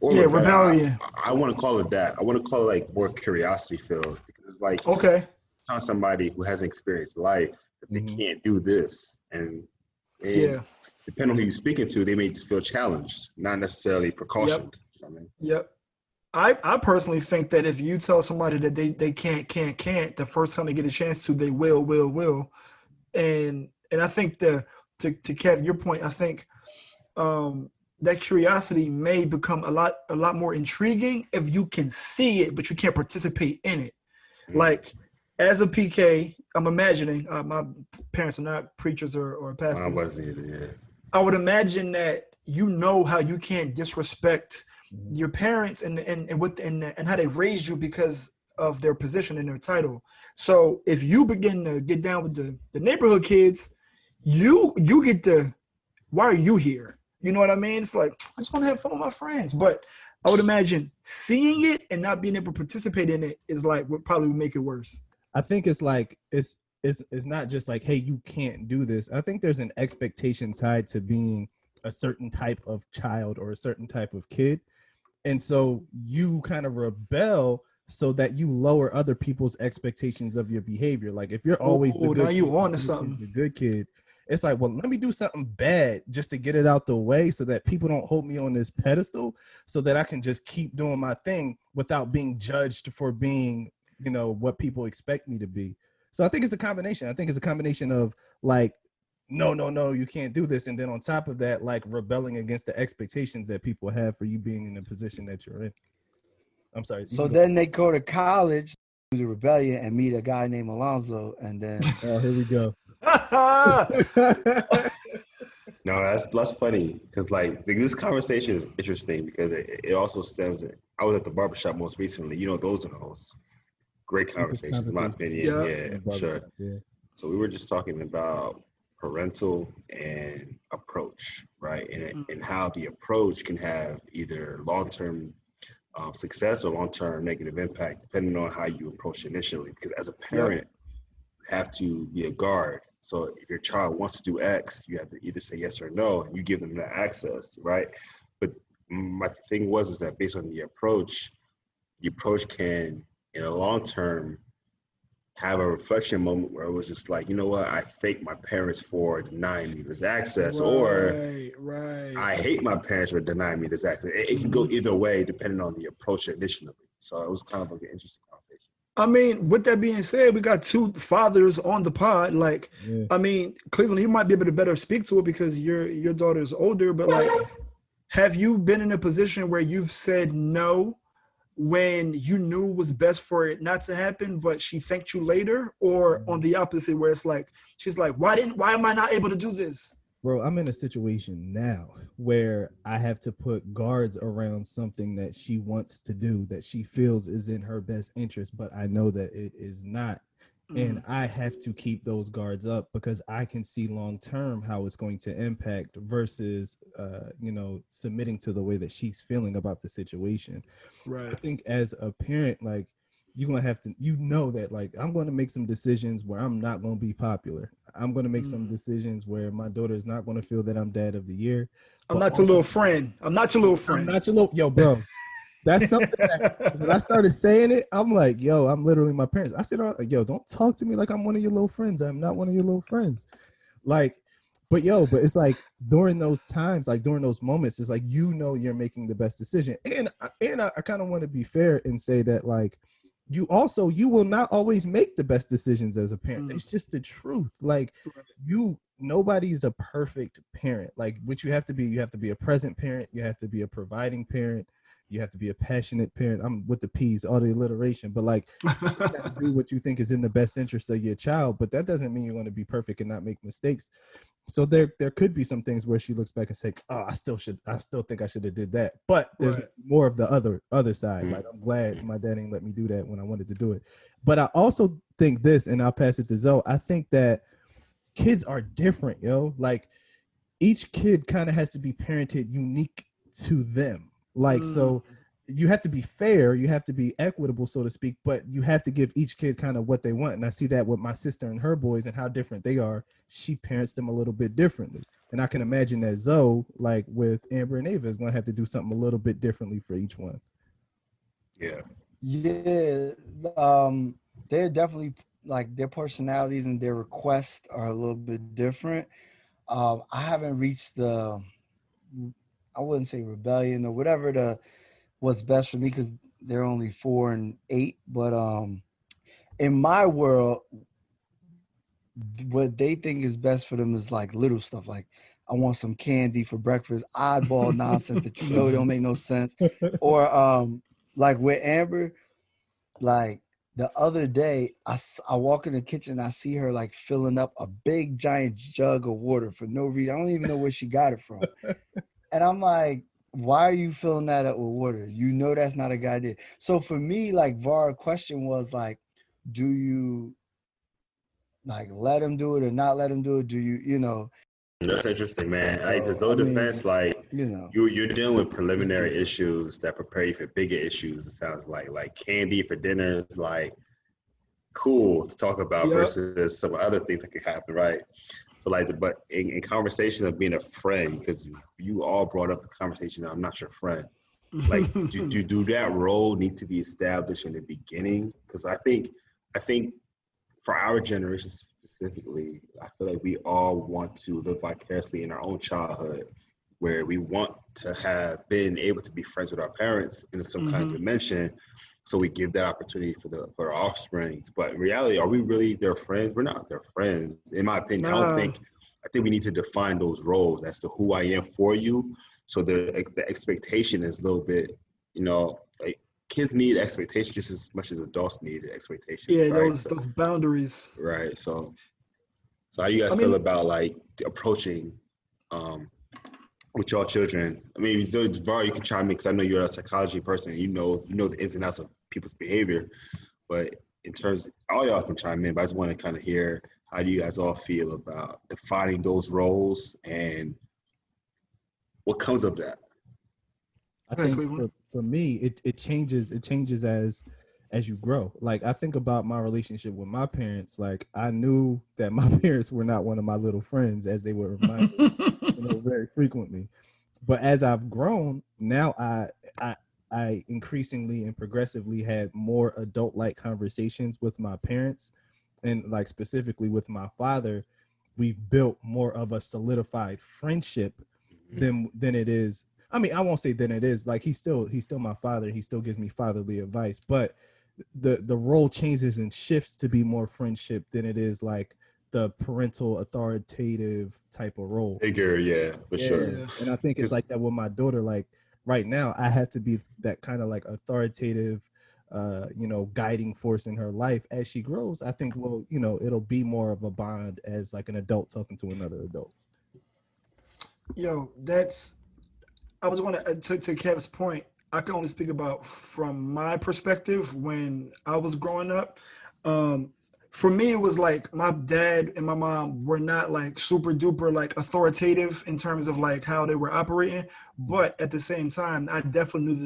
Rebellion? Rebellion. I want to call it that. I want to call it like more curiosity filled, because it's like telling somebody who hasn't experienced life that they can't do this, and depending on who you're speaking to, they may just feel challenged, not necessarily precautioned. Yep. I personally think that if you tell somebody that they can't, the first time they get a chance to, they will. And I think to Kev, your point, I think that curiosity may become a lot more intriguing if you can see it, but you can't participate in it. Like as a PK, I'm imagining, my parents are not preachers or pastors. I wasn't either, yeah. I would imagine that you know how you can't disrespect your parents and how they raised you because of their position and their title. So if you begin to get down with the neighborhood kids, you get why are you here? You know what I mean? It's like, I just want to have fun with my friends. But I would imagine seeing it and not being able to participate in it is like what probably would make it worse. I think it's like it's not just like, hey, you can't do this. I think there's an expectation tied to being a certain type of child or a certain type of kid. And so you kind of rebel so that you lower other people's expectations of your behavior. Like if you're always the Oh, good now you kid, on to something. the good kid, it's like, well, let me do something bad just to get it out the way so that people don't hold me on this pedestal, so that I can just keep doing my thing without being judged for being, you know, what people expect me to be. So I think it's a combination. I think it's a combination of like, no, you can't do this. And then on top of that, like rebelling against the expectations that people have for you being in the position that you're in. I'm sorry. So then they go to college, do the rebellion, and meet a guy named Alonzo, and then Oh, here we go. No, that's funny because like this conversation is interesting because it also stems. I was at the barbershop most recently. You know, those are the most great conversations, in my opinion. Yeah. Yeah, for sure. Yeah. So we were just talking about parental and approach, right? And how the approach can have either long-term success or long-term negative impact, depending on how you approach initially. Because as a parent, you have to be a guard. So if your child wants to do X, you have to either say yes or no, and you give them that access, right? But my thing was that based on the approach can, in a long term, have a reflection moment where it was just like, you know what, I thank my parents for denying me this access, or Right. I hate my parents for denying me this access. It can go either way depending on the approach initially. So it was kind of like an interesting conversation. I mean, with that being said, we got two fathers on the pod. Like, Yeah. I mean, Cleveland, you might be able to better speak to it because your daughter is older. But like, have you been in a position where you've said no when you knew was best for it not to happen, but she thanked you later, or on the opposite, where it's like she's like, why am I not able to do this? Bro, I'm in a situation now where I have to put guards around something that she wants to do, that she feels is in her best interest, but I know that it is not. And I have to keep those guards up because I can see long term how it's going to impact versus, submitting to the way that she's feeling about the situation. Right. I think as a parent, like, you're gonna have to, that like I'm going to make some decisions where I'm not going to be popular. I'm going to make some decisions where my daughter is not going to feel that I'm dad of the year. I'm not your little friend. I'm not your little friend. I'm not your little, yo, bro. That's something that when I started saying it, I'm like, yo, I'm literally my parents. I said, yo, don't talk to me like I'm one of your little friends. I'm not one of your little friends. Like, but it's like during those times, like during those moments, it's like, you're making the best decision. And I kind of want to be fair and say that, like, you will not always make the best decisions as a parent. It's just the truth. Like, nobody's a perfect parent. Like, what you have to be a present parent. You have to be a providing parent. You have to be a passionate parent. I'm with the P's, all the alliteration, but like, you gotta do what you think is in the best interest of your child. But that doesn't mean you're going to be perfect and not make mistakes. So there could be some things where she looks back and says, "Oh, I still think I should have did that." But there's more of the other side. Like, I'm glad my dad didn't let me do that when I wanted to do it. But I also think this, and I'll pass it to Zoe. I think that kids are different, yo. Like, each kid kind of has to be parented unique to them. Like, so you have to be fair, you have to be equitable, so to speak, but you have to give each kid kind of what they want. And I see that with my sister and her boys and how different they are. She parents them a little bit differently. And I can imagine that Zoe, like with Amber and Ava, is going to have to do something a little bit differently for each one. Yeah. They're definitely, like, their personalities and their requests are a little bit different. I haven't reached I wouldn't say rebellion or whatever what's best for me, because they're only 4 and 8. But in my world, what they think is best for them is like little stuff. Like, I want some candy for breakfast, oddball nonsense that don't make no sense. Or like with Amber, like the other day, I walk in the kitchen, I see her like filling up a big giant jug of water for no reason. I don't even know where she got it from. And I'm like, why are you filling that up with water? You know that's not a good idea. So for me, like, Vara's question was like, do you like let him do it or not let him do it? Do you That's interesting, man. So, Like, there's no defense, like, you're dealing with preliminary issues that prepare you for bigger issues. It sounds like candy for dinner is like cool to talk about versus some other things that could happen, right? So like, but in conversations of being a friend, because you all brought up the conversation, I'm not your friend. Like, do that role need to be established in the beginning? Because I think for our generation specifically, I feel like we all want to live vicariously in our own childhood, where we want to have been able to be friends with our parents in some kind of dimension. So we give that opportunity for our offsprings. But in reality, are we really their friends? We're not their friends, in my opinion. Nah. I think we need to define those roles as to who I am for you. So the expectation is a little bit, like kids need expectations just as much as adults need expectations, Yeah, right? those boundaries. Right. So how do you guys I feel mean, about like approaching um with your children? I mean, Var, you can chime in because I know you're a psychology person. And you know the ins and outs of people's behavior. But in terms, all y'all can chime in. But I just want to kind of hear how do you guys all feel about defining those roles and what comes of that. I go ahead, think Cleveland. for me, it changes as you grow. Like I think about my relationship with my parents. Like I knew that my parents were not one of my little friends, as they were reminded, very frequently. But as I've grown, now I increasingly and progressively had more adult like conversations with my parents, and like specifically with my father. We've built more of a solidified friendship than it is. I mean, I won't say than it is. Like he's still my father. He still gives me fatherly advice, but the role changes and shifts to be more friendship than it is like the parental authoritative type of role. Figure, yeah, for Yeah. sure. Yeah. And I think it's Because like that with my daughter. Like right now, I had to be that kind of like authoritative, guiding force in her life as she grows. I think, well, it'll be more of a bond as like an adult talking to another adult. Yo, that's. I was going to Kev's point. I can only speak about from my perspective when I was growing up. Um, for me, it was like my dad and my mom were not like super duper like authoritative in terms of like how they were operating, but at the same time, I definitely knew that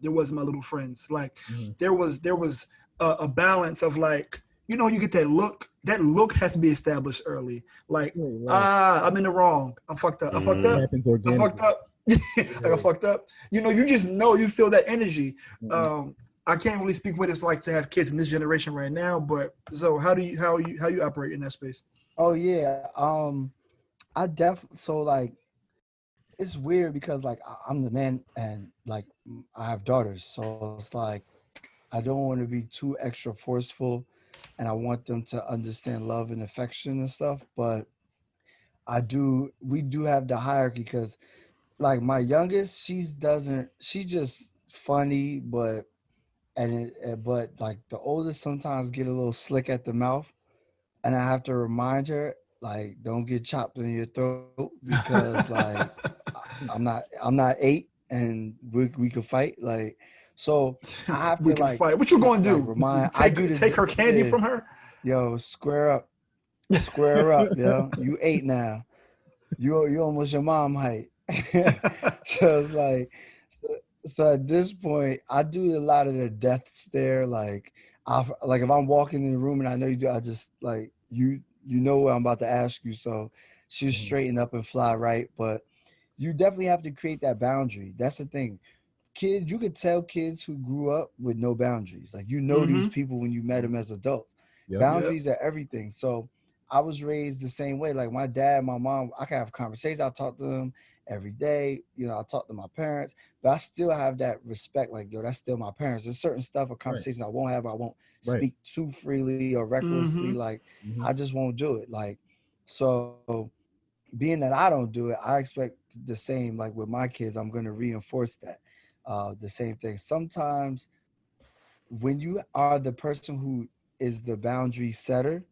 there wasn't my little friends. Like Mm-hmm. there was a balance of like you get that look. That look has to be established early. Like Right. I'm in the wrong. I'm fucked up. I fucked It mm-hmm. up. happens I fucked organically. up. Like I Yeah. fucked up. You just know you feel that energy. Mm-mm. I can't really speak what it's like to have kids in this generation right now, but so how you operate in that space? Oh yeah. I so like it's weird because like I'm the man and like I have daughters, so it's like I don't want to be too extra forceful, and I want them to understand love and affection and stuff. But we do have the hierarchy because like my youngest, she's just funny, but like the oldest sometimes get a little slick at the mouth, and I have to remind her like don't get chopped in your throat because like I'm not 8 and we could fight like so I have We to can fight. What you gonna like do? remind I do Take the her candy yeah from her? yo square up yo you 8 now you almost your mom height. So it's like so, so at this point I do a lot of the death stare like like if I'm walking in the room and I know you do I just like you know what I'm about to ask you so she'll Mhm. straighten up and fly right but you definitely have to create that boundary. That's the thing. Kids, you could tell kids who grew up with no boundaries. Like you know these Mm-hmm. people when you met them as adults. Yep. Yep. Boundaries are everything. So I was raised the same way. Like my dad, my mom, I can have conversations. I talk to them every day. I talk to my parents, but I still have that respect. Like, yo, that's still my parents. There's certain stuff or Right. conversations I won't have. I won't Right. speak too freely or recklessly. Mm-hmm. Like, Mm-hmm. I just won't do it. Like, so being that I don't do it, I expect the same. Like with my kids, I'm going to reinforce that. The same thing. Sometimes when you are the person who is the boundary setter,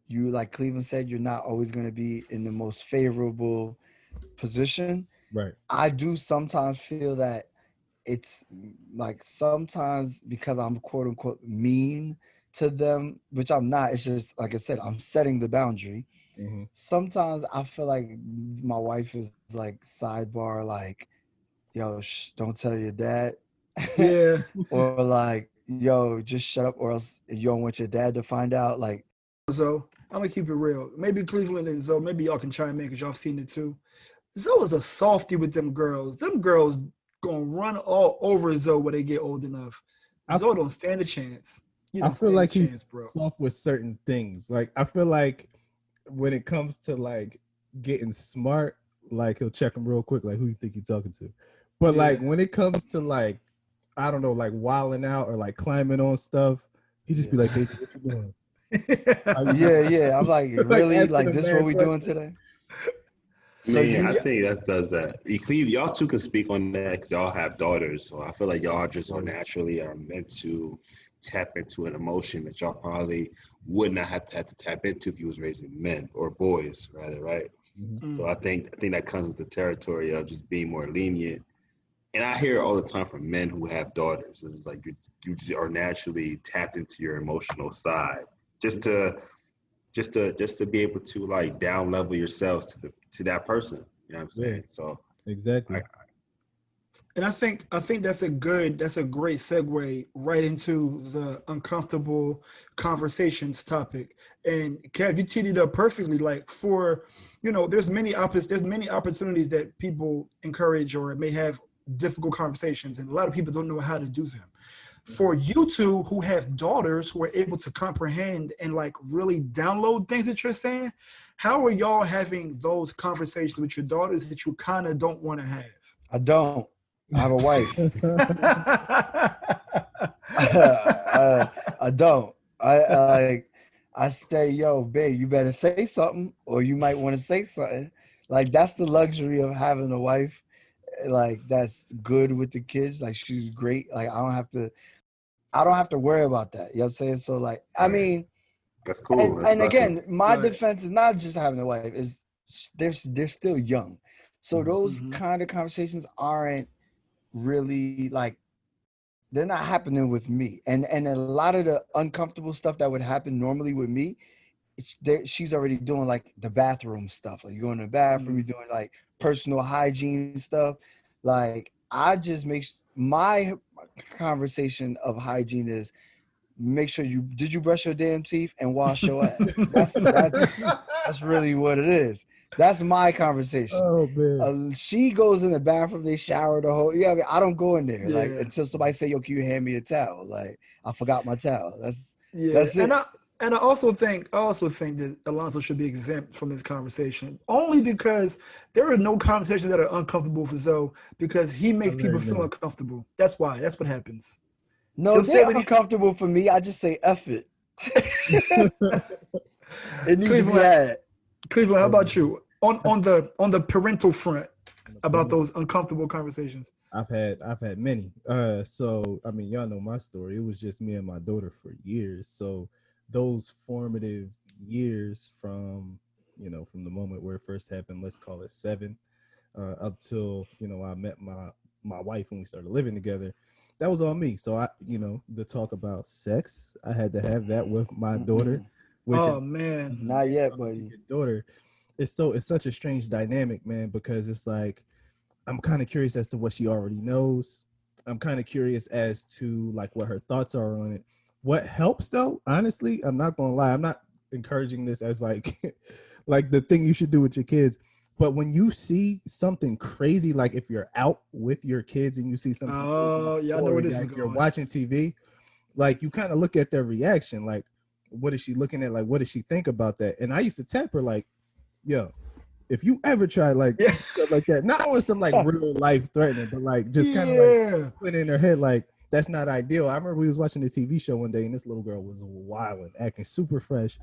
you like Cleveland said, you're not always going to be in the most favorable position. Right. I do sometimes feel that it's like sometimes because I'm quote unquote mean to them, which I'm not. It's just like I said, I'm setting the boundary. Mm-hmm. Sometimes I feel like my wife is like sidebar, like, yo, don't tell your dad. Yeah. Or like, yo, just shut up or else you don't want your dad to find out. Like, So I'm gonna keep it real. Maybe Cleveland and Zoe, maybe y'all can chime in because y'all have seen it too. Zoe was a softie with them girls. Them girls gonna run all over Zoe when they get old enough. I, Zoe don't stand a chance. You I don't feel stand a like he's chance, bro. soft with certain things. Like I feel like when it comes to like getting smart, like he'll check him real quick, like who you think you're talking to. But Yeah. like when it comes to like I don't know, like wilding out or like climbing on stuff, he just be like, "Baby, what you doing?" Yeah. I'm like, really? asking Like a this man what we doing questions. today? So Man, I you think that does that. Y'all two can speak on that because y'all have daughters. So I feel like y'all just are naturally meant to tap into an emotion that y'all probably would not have to tap into if you was raising men or boys, rather, right? Mhm. So I think that comes with the territory of just being more lenient. And I hear it all the time from men who have daughters. It's like you just are naturally tapped into your emotional side, just to be able to like down level yourselves to that person. You know what I'm Yeah, saying? So exactly. And I think that's a great segue right into the uncomfortable conversations topic. And Kev, you teed it up perfectly. Like for, there's many opportunities that people encourage or may have difficult conversations, and a lot of people don't know how to do them. For you two who have daughters who are able to comprehend and like really download things that you're saying, how are y'all having those conversations with your daughters that you kind of don't want to have? I don't. I have a wife. I don't. I say, yo, babe, you better say something, or you might want to say something. Like that's the luxury of having a wife. Like that's good with the kids. Like she's great. Like I don't have to worry about that. You know what I'm saying? So like, I mean, that's cool. That's and blessing. again, my Right. defense is not just having a wife. Is they're still young, so those kind of conversations aren't really like they're not happening with me. And a lot of the uncomfortable stuff that would happen normally with me, she's already doing like the bathroom stuff. Like you go in the bathroom, you're doing like personal hygiene stuff. Like I just my conversation of hygiene is make sure did you brush your damn teeth and wash your ass. That's really what it is. That's my conversation. Oh man. She goes in the bathroom, they shower the whole. Yeah, I don't go in there like Yeah. until somebody say, "Yo, can you hand me a towel?" Like I forgot my towel. That's Yeah, it. and I also think that Alonso should be exempt from this conversation only because there are no conversations that are uncomfortable for Zoe because he makes people feel uncomfortable. That's why. That's what happens. No, He'll say they're that uncomfortable for me. I just say F it. It needs to be Cleveland, had. Cleveland, how about you on the parental front about those uncomfortable conversations? I've had many. So I mean, y'all know my story. It was just me and my daughter for years. So those formative years from from the moment where it first happened, let's call it 7, up till I met my wife and we started living together. That was all me. So the talk about sex, I had to have that with my daughter. Which Oh man, Not yet, talking to buddy. your daughter, it's such a strange dynamic, man, because it's like I'm kind of curious as to what she already knows. I'm kind of curious as to like what her thoughts are on it. What helps though, honestly, I'm not gonna lie, I'm not encouraging this as like like the thing you should do with your kids. But when you see something crazy, like if you're out with your kids and you see something crazy, I know or where this is like you're going. watching TV, like you kind of look at their reaction, like what is she looking at, like what does she think about that? And I used to tap her like, yo, if you ever try like Yeah. stuff like that, not on some like real life threatening, but like just kind of Yeah. like put in her head like that's not ideal. I remember we was watching a TV show one day and this little girl was wilding, acting super fresh.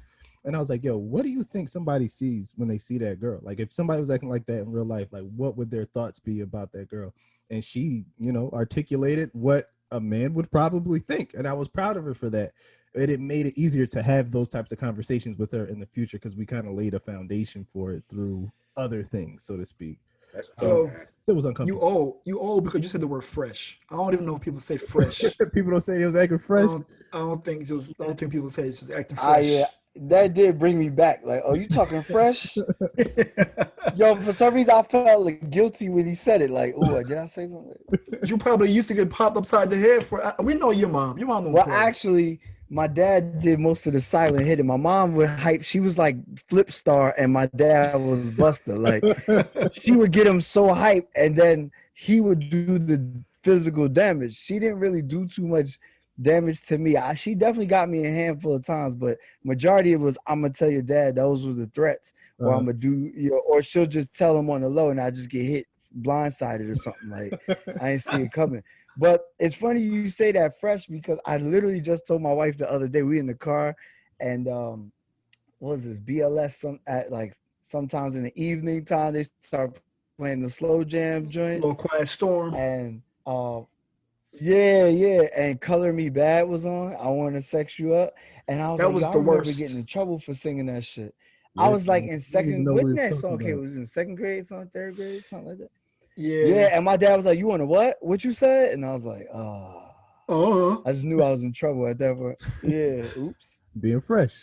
And I was like, yo, what do you think somebody sees when they see that girl? Like if somebody was acting like that in real life, like what would their thoughts be about that girl? And she, articulated what a man would probably think. And I was proud of her for that. And it made it easier to have those types of conversations with her in the future because we kind of laid a foundation for it through other things, so to speak. So It was uncomfortable. you old because you said the word fresh. I don't even know if people say fresh. People don't say it was acting fresh. I don't think people say it's just acting fresh. That did bring me back. Like, oh, you talking fresh? Yo, for some reason I felt like guilty when he said it. Like, oh, did I say something? You probably used to get popped upside the head for. We know your mom. Your mom don't Well, play. actually, my dad did most of the silent hitting. My mom would hype. She was like Flip Star, and my dad was Buster. Like, she would get him so hyped, and then he would do the physical damage. She didn't really do too much damage to me. She definitely got me a handful of times, but majority of it was, I'm gonna tell your dad those were the threats, or I'm gonna do, or she'll just tell him on the low and I just get hit blindsided or something. Like I ain't see it coming. But it's funny you say that, Fresh, because I literally just told my wife the other day, we in the car, and what was this, BLS at like sometimes in the evening time they start playing the slow jam joints. Little Quiet Storm. And yeah, and Color Me Bad was on. I Want to Sex You Up, and I was That like, was I the remember worst. getting in trouble for singing that shit. Yeah, I was like in I didn't second. even know What what he that was song? talking Okay, it about. was in second grade, something, third grade, something like that. Yeah. Yeah, and my dad was like, "You want to what? What you said?" And I was like, "Oh." I just knew I was in trouble at that point. Yeah, oops. Being fresh.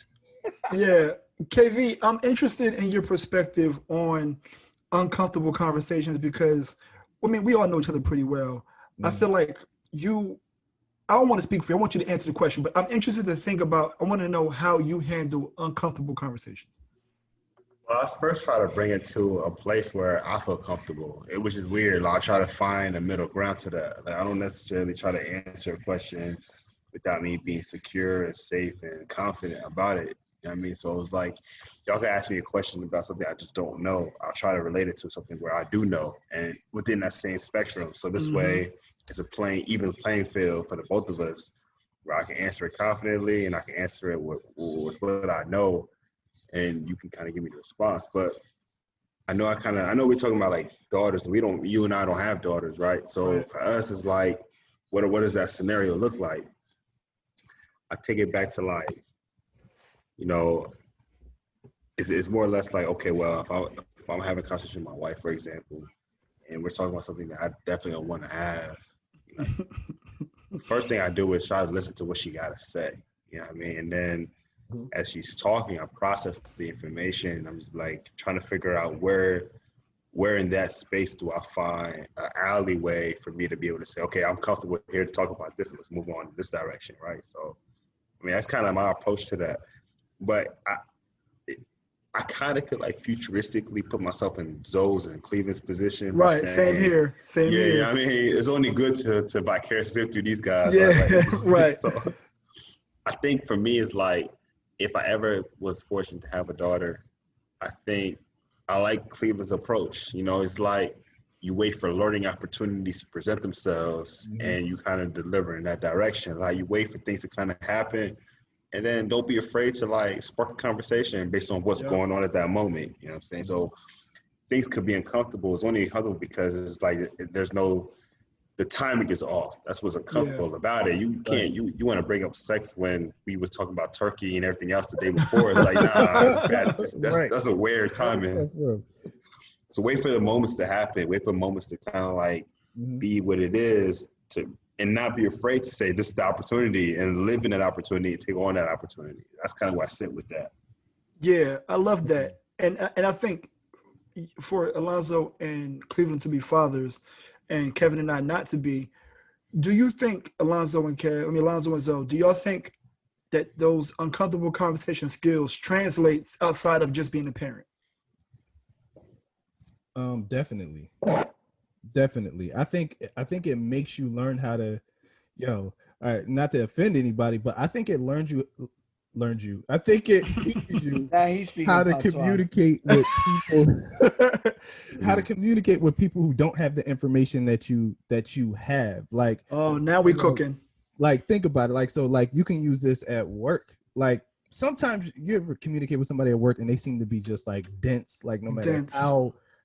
Yeah. KV, I'm interested in your perspective on uncomfortable conversations because, I mean, we all know each other pretty well. I feel like I don't want to speak for you. I want you to answer the question, but I'm interested to think about, I want to know how you handle uncomfortable conversations. Well, I first try to bring it to a place where I feel comfortable. It was just weird. Like, I try to find a middle ground to that. Like, I don't necessarily try to answer a question without me being secure and safe and confident about it. You know what I mean? So it was like, y'all can ask me a question about something I just don't know. I'll try to relate it to something where I do know and within that same spectrum. So this way, it's a even playing field for the both of us where I can answer it confidently and I can answer it with what I know. And you can kind of give me the response. But I know we're talking about like daughters, and you and I don't have daughters, right? So for us, it's like, what does that scenario look like? I take it back to like, you know, it's more or less like, okay, well, if I'm having a conversation with my wife, for example, and we're talking about something that I definitely don't want to have, you know, the first thing I do is try to listen to what she got to say. You know what I mean? And then as she's talking, I process the information. I'm just like trying to figure out where in that space do I find an alleyway for me to be able to say, okay, I'm comfortable here to talk about this and let's move on in this direction, right? So, I mean, that's kind of my approach to that. But I kind of could like futuristically put myself in Zoe's and Cleveland's position. Right, By saying, same here. Yeah, I mean, it's only good to vicariously live through these guys. Yeah, right. So I think for me, it's like, if I ever was fortunate to have a daughter, I think I like Cleveland's approach. You know, it's like you wait for learning opportunities to present themselves and you kind of deliver in that direction. Like you wait for things to kind of happen and then don't be afraid to like spark a conversation based on what's going on at that moment. You know what I'm saying? So things could be uncomfortable. It's only uncomfortable because it's like the timing is off. That's what's uncomfortable about it. You can't, you want to bring up sex when we was talking about turkey and everything else the day before. It's like, nah, it's bad. That's a weird timing. So wait for the moments to happen. Wait for moments to kind of like be what it is and not be afraid to say this is the opportunity and live in that opportunity and take on that opportunity. That's kind of where I sit with that. Yeah, I love that. And I think for Alonzo and Cleveland to be fathers and Kevin and I not to be, do you think Alonzo and Zoe, do y'all think that those uncomfortable conversation skills translates outside of just being a parent? Definitely. I think it makes you learn how to, all right, not to offend anybody, but I think it learns you. I think it teaches you how to communicate with people, how to communicate with people who don't have the information that you have. Like, oh, now we're cooking. Like, think about it. Like, so like you can use this at work. Like sometimes you ever communicate with somebody at work and they seem to be just like dense, like no matter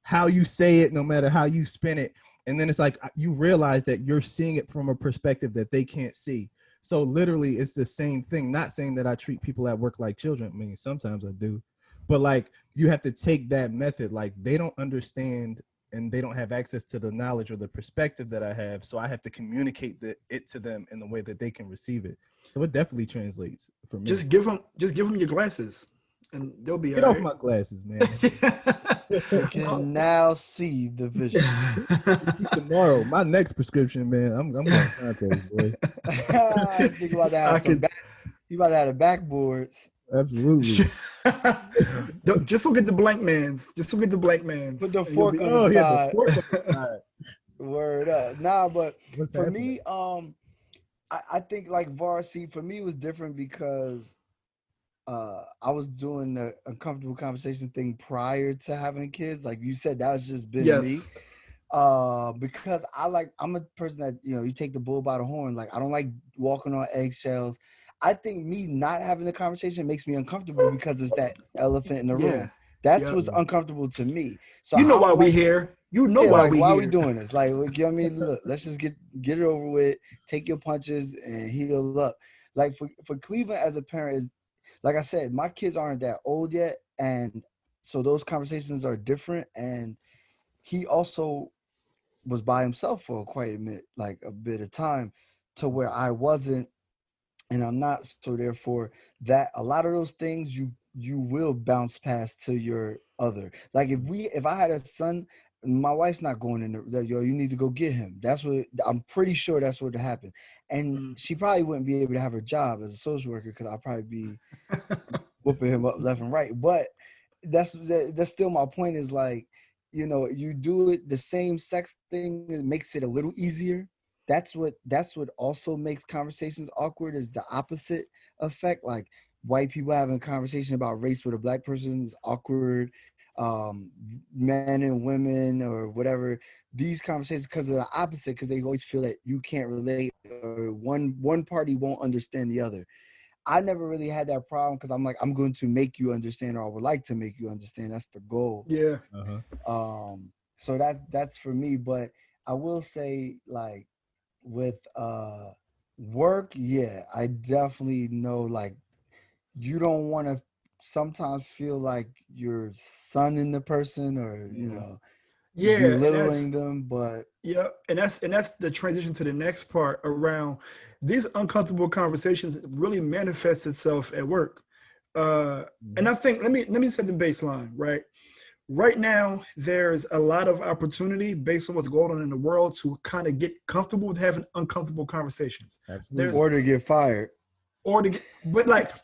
how you say it, no matter how you spin it. And then it's like you realize that you're seeing it from a perspective that they can't see. So literally it's the same thing. Not saying that I treat people at work like children. I mean, sometimes I do. But like you have to take that method. Like they don't understand and they don't have access to the knowledge or the perspective that I have. So I have to communicate it to them in the way that they can receive it. So it definitely translates for me. Just give them your glasses and they'll be Get off my glasses, man. You can now see the vision. Tomorrow, my next prescription, man. I'm going to contest, boy. You about to have the backboards. Absolutely. Just look at the blank mans. Put the fork on the side. The fork on the side. Word up. Nah, but What's for happening? me, I think like Varsity for me was different because I was doing the uncomfortable conversation thing prior to having kids. Like you said, that's just been me. Yes. Because I'm a person that, you know, you take the bull by the horn. Like I don't like walking on eggshells. I think me not having the conversation makes me uncomfortable because it's that elephant in the Yeah. room. That's Yep. what's uncomfortable to me. So You know I why don't we like, here. You know yeah, why like we why are we here. doing this? Like, you know what I mean? Look, let's just get it over with, take your punches and heal up. Like for Cleveland as a parent is, like I said, my kids aren't that old yet. And so those conversations are different. And he also was by himself for quite a bit of time to where I wasn't and I'm not. So therefore that a lot of those things you will bounce past to your other. Like if I had a son, my wife's not going in there, yo, you need to go get him. That's what I'm pretty sure that's what happened. And Mm. she probably wouldn't be able to have her job as a social worker because I'll probably be whooping him up left and right. But that's still my point is like, you know, you do it the same sex thing, it makes it a little easier. That's what also makes conversations awkward is the opposite effect. Like white people having a conversation about race with a black person is awkward. Men and women or whatever, these conversations because of the opposite, because they always feel that you can't relate or one party won't understand the other. I never really had that problem because I'm like, I'm going to make you understand, or I would like to make you understand. That's the goal. Yeah. Uh-huh. So that's for me. But I will say, like, with work, yeah, I definitely know like you don't want to sometimes feel like you're sunning the person or, you Mhm. know, Yeah. And that's belittling them. But yeah, and that's the transition to the next part around these uncomfortable conversations really manifest itself at work. And Mhm. I think let me set the baseline, right? Right now, there's a lot of opportunity based on what's going on in the world to kind of get comfortable with having uncomfortable conversations. Absolutely. There's or to get fired. or to get,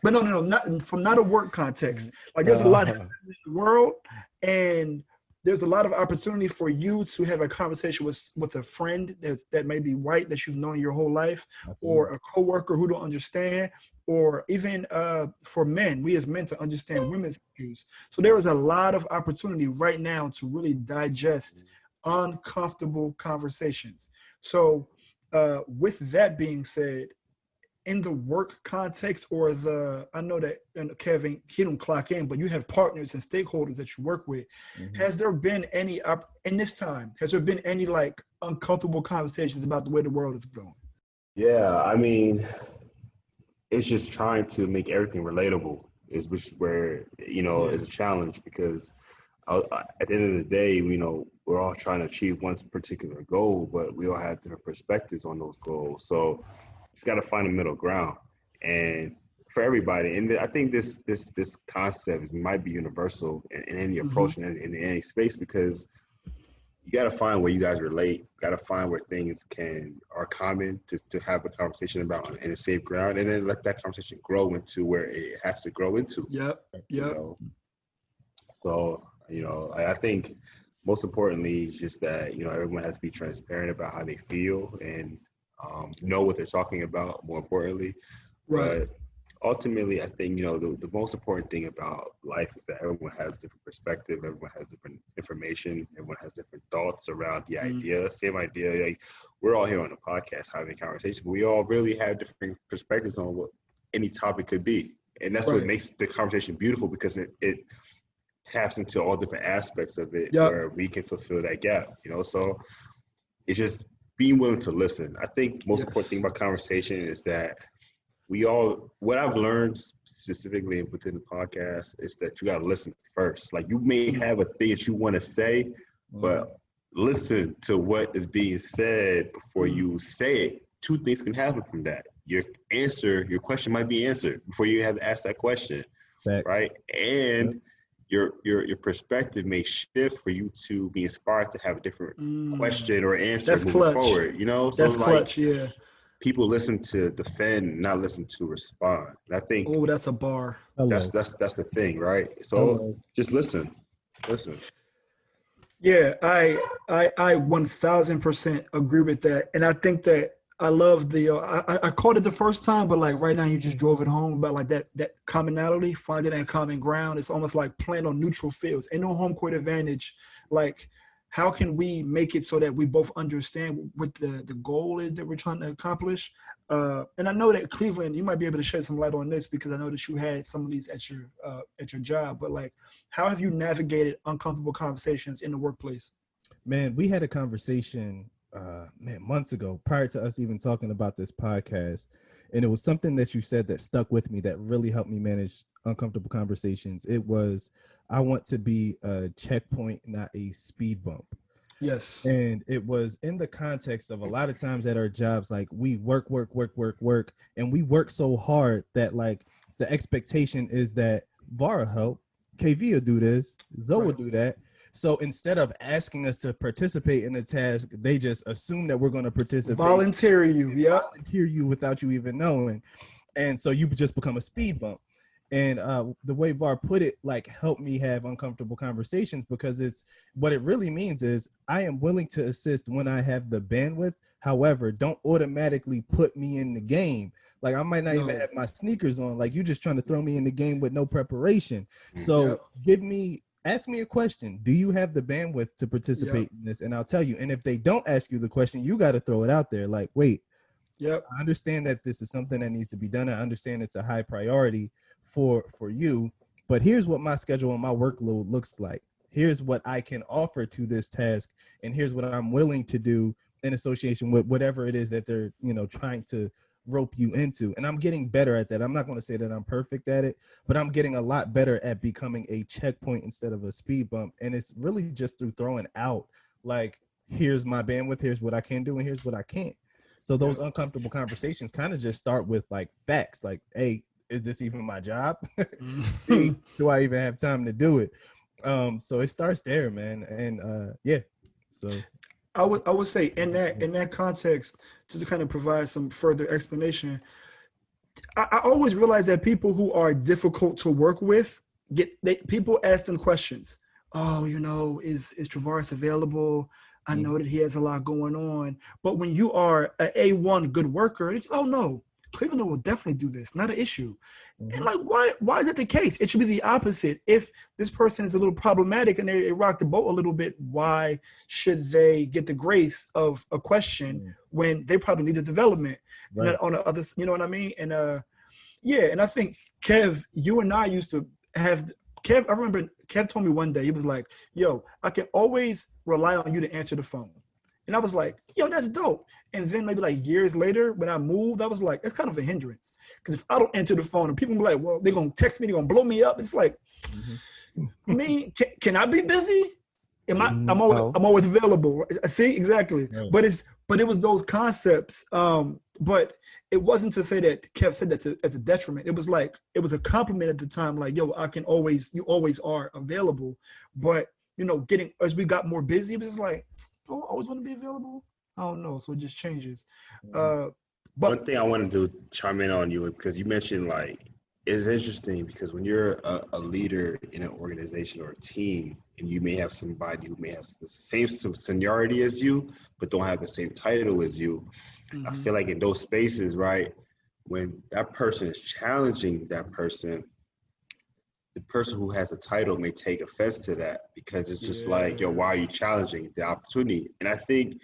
but no, not from not a work context. Like there's a lot Uh, happening in the world, and there's a lot of opportunity for you to have a conversation with a friend that may be white that you've known your whole life, Absolutely. or a coworker who don't understand, or even for men, we as men to understand women's issues. So there is a lot of opportunity right now to really digest uncomfortable conversations. So with that being said, in the work context or I know that Kevin, he don't clock in, but you have partners and stakeholders that you work with. Mhm. Has there been any in this time? Has there been any like uncomfortable conversations about the way the world is going? Yeah, I mean, it's just trying to make everything relatable is which where Yeah, is a challenge because at the end of the day, we're all trying to achieve one particular goal, but we all have different perspectives on those goals. So it's got to find a middle ground, and for everybody. And I think this concept might be universal in any mm-hmm. approach in any space because you got to find where you guys relate. Got to find where things are common to have a conversation about in a safe ground, and then let that conversation grow into where it has to grow into. Yep, You yep, know, so I think most importantly is just that everyone has to be transparent about how they feel and know what they're talking about. More importantly, right. but ultimately, I think the most important thing about life is that everyone has different perspective, everyone has different information, everyone has different thoughts around the Mm, idea, same idea. Like we're all here on the podcast having a conversation, but we all really have different perspectives on what any topic could be, and that's what right. makes the conversation beautiful because it taps into all different aspects of it Yep. where we can fulfill that gap. So it's just being willing to listen. I think most important thing Yes. about conversation is that what I've learned specifically within the podcast is that you got to listen first. Like you may Mm, have a thing that you want to say, Mhm. but listen to what is being said before mm, you say it. Two things can happen from that. Your question might be answered before you have to ask that question, Facts. right? Yep. And your perspective may shift for you to be inspired to have a different mm. question or answer That's moving clutch. forward. So That's like clutch. Yeah. people listen to defend, not listen to respond. And I think Oh, that's a bar. that's Hello. that's that's the thing, right? So Hello. just listen. Yeah, I 1000% agree with that, and I think that I love the I called it the first time, but like right now you just drove it home about like that commonality, finding that common ground. It's almost like playing on neutral fields, ain't no home court advantage. Like, how can we make it so that we both understand what the goal is that we're trying to accomplish? And I know that Cleveland, you might be able to shed some light on this because I know that you had some of these at your job, but like, how have you navigated uncomfortable conversations in the workplace? Man, we had a conversation months ago prior to us even talking about this podcast, and it was something that you said that stuck with me that really helped me manage uncomfortable conversations. It was, I want to be a checkpoint, not a speed bump. Yes. And it was in the context of a lot of times at our jobs, like we work, and we work so hard that like the expectation is that Vara help, KV will do this, Zoe will Right. do that. So instead of asking us to participate in the task, they just assume that we're going to participate Volunteer you. and Yep. volunteer you without you even knowing. And so you just become a speed bump. And the way Var put it, like, help me have uncomfortable conversations, because it's what it really means is I am willing to assist when I have the bandwidth. However, don't automatically put me in the game. Like, I might not even No. have my sneakers on. Like, you're just trying to throw me in the game with no preparation. So Yep. ask me a question. Do you have the bandwidth to participate in this? And I'll tell you. And if they don't ask you the question, you got to throw it out there. Like, wait, Yep. I understand that this is something that needs to be done. I understand it's a high priority for you, but here's what my schedule and my workload looks like. Here's what I can offer to this task, and here's what I'm willing to do in association with whatever it is that they're, trying to rope you into. And I'm getting better at that. I'm not going to say that I'm perfect at it, but I'm getting a lot better at becoming a checkpoint instead of a speed bump. And it's really just through throwing out, like, here's my bandwidth, here's what I can do, and here's what I can't. So those uncomfortable conversations kind of just start with like facts, like, hey, is this even my job? B, do I even have time to do it? So it starts there, man. And yeah. So I would say in that context, just to kind of provide some further explanation, I always realize that people who are difficult to work with people ask them questions. Oh, is Travaris available? I know that he has a lot going on. But when you are an A1 good worker, it's, oh no, Cleveland will definitely do this, not an issue. And like, why is that the case? It should be the opposite. If this person is a little problematic and they rock the boat a little bit, why should they get the grace of a question when they probably need the development? right. And on the other, you know what I mean? And yeah, and I think Kev, you and I used to have Kev. I remember Kev told me one day, he was like, "Yo, I can always rely on you to answer the phone." And I was like, "Yo, that's dope." And then maybe like years later, when I moved, I was like, "It's kind of a hindrance because if I don't answer the phone, and people be like, well, they're gonna text me, they're gonna blow me up." It's like, I mean, can I be busy? I'm always available. I see exactly, Right. but it was those concepts. But it wasn't to say that Kev said that as a detriment. It was like it was a compliment at the time. Like, yo, you always are available. But getting as we got more busy, it was just like, do I always want to be available? I don't know. So it just changes. But One thing I wanted to chime in on you, because you mentioned, like, it's interesting because when you're a leader in an organization or a team, and you may have somebody who may have the same seniority as you, but don't have the same title as you, I feel like in those spaces, right, when that person is challenging that person, the person who has a title may take offense to that because it's just like, yo, why are you challenging the opportunity? And I think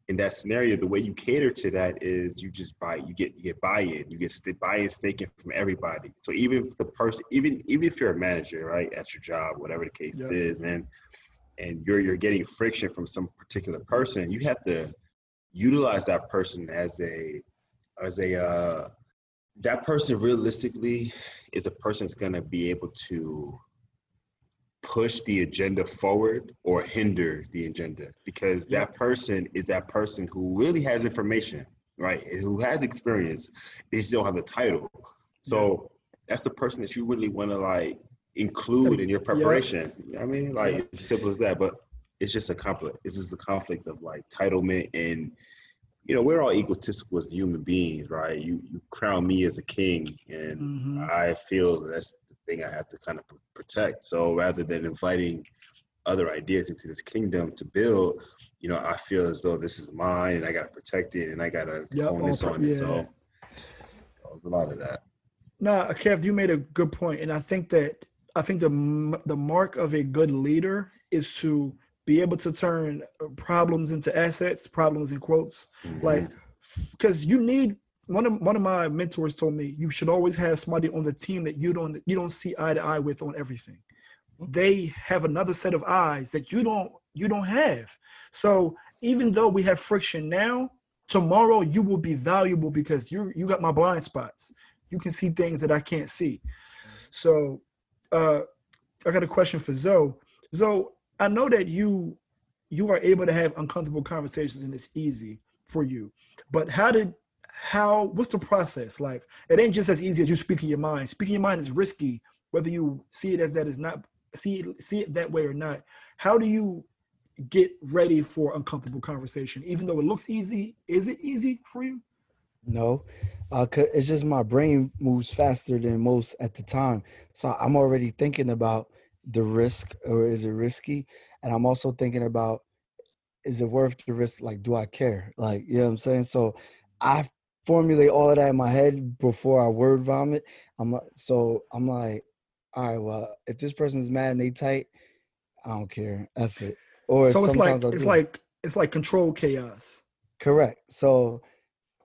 in that scenario, the way you cater to that is you just you get buy-in, you get buy-in staking from everybody. So even if the person, even if you're a manager, right, at your job, whatever the case is, and you're getting friction from some particular person, you have to utilize that person as that person realistically is a person that's going to be able to push the agenda forward or hinder the agenda, because that person is that person who really has information, right? Who has experience. They just don't have the title. So that's the person that you really want to like include in your preparation. You know what I mean? Like it's simple as that, but it's just a conflict. It's just a conflict of like entitlement, and we're all egotistical as human beings, right? You crown me as a king, and I feel that's the thing I have to kind of protect. So rather than inviting other ideas into this kingdom to build, I feel as though this is mine and I got to protect it and I got to Yep. own this on it. Yeah. So there's a lot of that. Nah, Kev, you made a good point, and I think the mark of a good leader is to be able to turn problems into assets, problems in quotes, like because you need one of my mentors told me you should always have somebody on the team that you don't see eye to eye with on everything. They have another set of eyes that you don't have. So even though we have friction now, tomorrow you will be valuable because you got my blind spots. You can see things that I can't see. So I got a question for Zoe. Zoe, I know that you are able to have uncomfortable conversations and it's easy for you. But what's the process? Like, it ain't just as easy as you speaking your mind. Speaking your mind is risky, whether you see it as that is not see it that way or not. How do you get ready for uncomfortable conversation? Even though it looks easy, is it easy for you? No, 'cause it's just my brain moves faster than most at the time. So I'm already thinking about the risk, or is it risky? And I'm also thinking about, is it worth the risk? Like, do I care? Like, you know what I'm saying? So I formulate all of that in my head before I word vomit. I'm like, all right, well, if this person's mad and they tight, I don't care. F it. Or So sometimes I do. it's like controlled chaos. Correct. So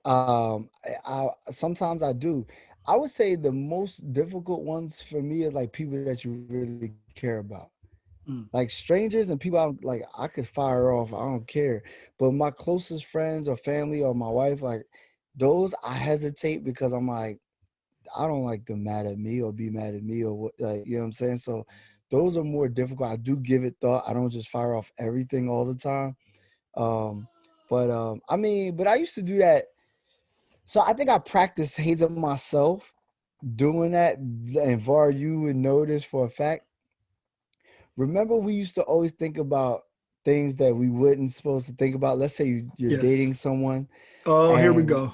I sometimes I do. I would say the most difficult ones for me is like people that you really care about. Mm. Like strangers and people I could fire off. I don't care. But my closest friends or family or my wife, like those, I hesitate because I'm like, I don't like them mad at me or be mad at me or what, like, you know what I'm saying? So those are more difficult. I do give it thought. I don't just fire off everything all the time. Um, but I used to do that. So I think I practiced hating myself doing that. And Var, you would know this for a fact. Remember, we used to always think about things that we wouldn't supposed to think about. Let's say you're Yes. dating someone, Oh, here we and go.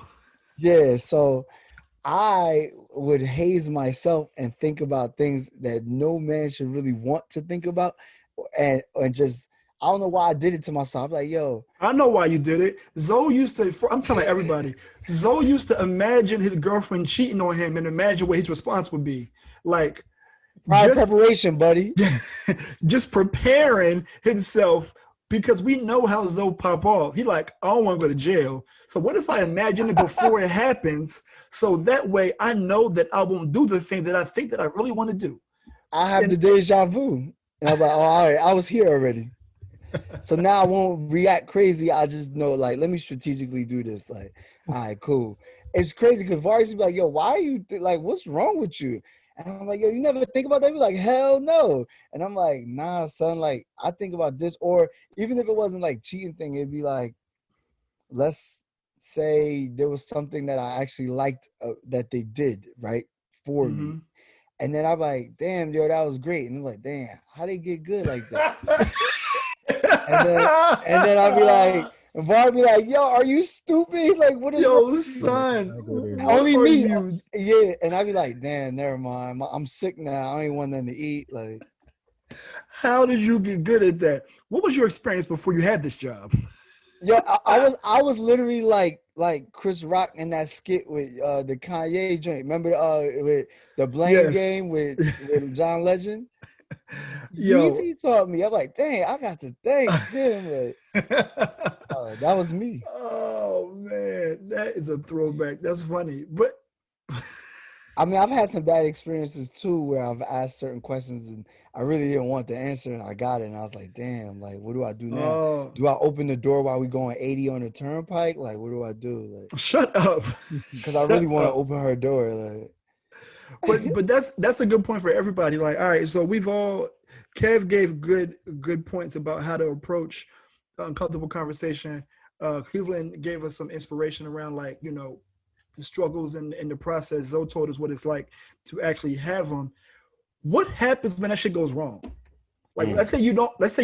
yeah, so I would haze myself and think about things that no man should really want to think about, and just I don't know why I did it to myself. I'm like, yo, I know why you did it. Zoe used to, I'm telling everybody, Zoe used to imagine his girlfriend cheating on him and imagine what his response would be. Like, prior just, preparation, buddy. just preparing himself because we know how Zoe pop off. He like, I don't want to go to jail. So what if I imagine it before it happens? So that way I know that I won't do the thing that I think that I really want to do. I have the And deja vu, and I'm like, oh, all right, I was here already. So now I won't react crazy. I just know, like, let me strategically do this. Like, all right, cool. It's crazy because Varys be like, yo, why are you like, what's wrong with you? And I'm like, yo, you never think about that? Be like, hell no. And I'm like, nah, son. Like, I think about this, or even if it wasn't like cheating thing, it'd be like, let's say there was something that I actually liked that they did right for me, Mhm. and then I'm like, damn, yo, that was great. And I'm like, damn, how they get good like that? And then I'll be like, and Var be like, yo, are you stupid? He's like, what is wrong Yo, with you? son, I go there what next. Only are me. you? Yeah. And I'd be like, damn, never mind. I'm sick now. I ain't want nothing to eat. Like, How did you get good at that? What was your experience before you had this job? yo, I was literally like Chris Rock in that skit with the Kanye joint. Remember with the blame Yes. game with John Legend? Yo. Yeezy taught me. I'm like, dang, I got to thank him. Like, that was me. Oh man, that is a throwback. That's funny. But I mean, I've had some bad experiences too where I've asked certain questions and I really didn't want the answer and I got it and I was like, damn, like what do I do now? oh, Do I open the door while we going 80 on the turnpike? Like what do I do? Like, shut up. because I really Shut want to up. open her door. Like, But that's a good point for everybody. Like, all right, so we've all Kev gave good points about how to approach uncomfortable conversation. Cleveland gave us some inspiration around like, the struggles in the process. Zoe told us what it's like to actually have them. What happens when that shit goes wrong? Like let's say you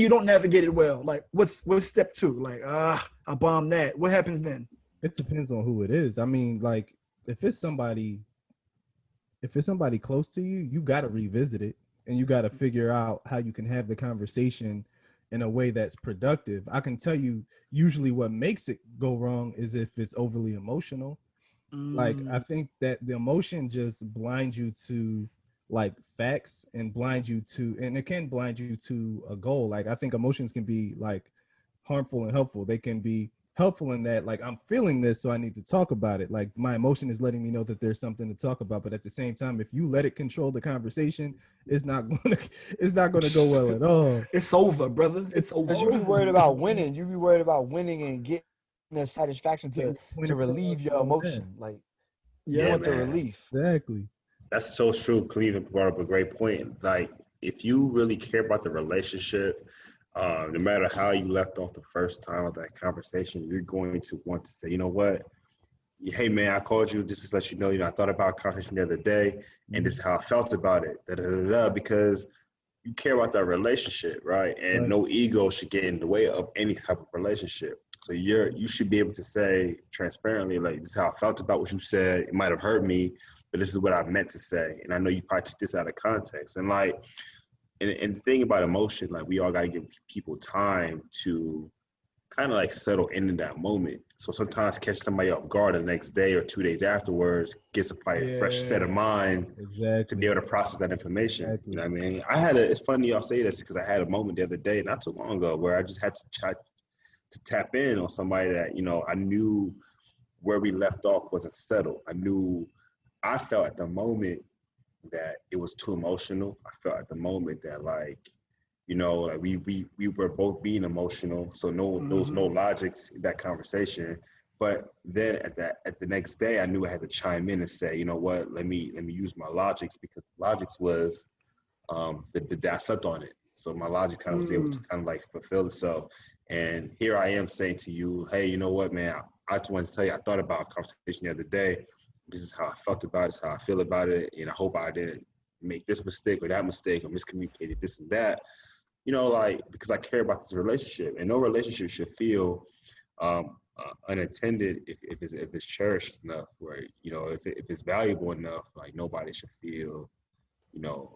don't navigate it well. Like what's step two? Like, I bombed that. What happens then? It depends on who it is. I mean, like if it's somebody close to you, you got to revisit it and you got to figure out how you can have the conversation in a way that's productive. I can tell you usually what makes it go wrong is if it's overly emotional. Like I Mm, think that the emotion just blinds you to like facts and blind you to, and it can blind you to a goal. Like I think emotions can be like harmful and helpful. They can be helpful in that like I'm feeling this, so I need to talk about it. Like my emotion is letting me know that there's something to talk about. But at the same time, if you let it control the conversation, it's not gonna it's not gonna go well at all. it's over, brother. It's Because you be over. worried about winning. You be worried about winning and getting the satisfaction Getting the point to across relieve your and all that. emotion. Like you Yeah, Yep. want the man. relief. Exactly. That's so true. Cleveland brought up a great point. Like, if you really care about the relationship, no matter how you left off the first time of that conversation, you're going to want to say, you know what? Hey, man, I called you just to let you know, I thought about a conversation the other day, and this is how I felt about it. Da, da, da, da, because you care about that relationship, right? And Right. no ego should get in the way of any type of relationship. So you should be able to say transparently, like, this is how I felt about what you said. It might have hurt me, but this is what I meant to say. And I know you probably took this out of context. And like, and the thing about emotion, like we all got to give people time to kind of like settle into that moment. So sometimes catch somebody off guard the next day or 2 days afterwards, gets probably a fresh set of Yeah. mind to be Exactly. able to process that information. You Exactly. know what I mean? It's funny y'all say this because I had a moment the other day, not too long ago, where I just had to try to tap in on somebody that, I knew where we left off wasn't settled. I felt at the moment that it was too emotional. I felt at the moment that like, like we were both being emotional. So there was no Mm-hmm. logics in that conversation. But then at the next day, I knew I had to chime in and say, you know what, let me use my logics, because logics was that I slept on it. So my logic kind of was able to Mm. kind of like fulfill itself. And here I am saying to you, hey, you know what, man, I just wanted to tell you, I thought about a conversation the other day. This is how I felt about it, this is how I feel about it. And I hope I didn't make this mistake or that mistake or miscommunicated this and that. Like, because I care about this relationship, and no relationship should feel unattended if it's cherished enough, where, if it's valuable enough, like nobody should feel, you know,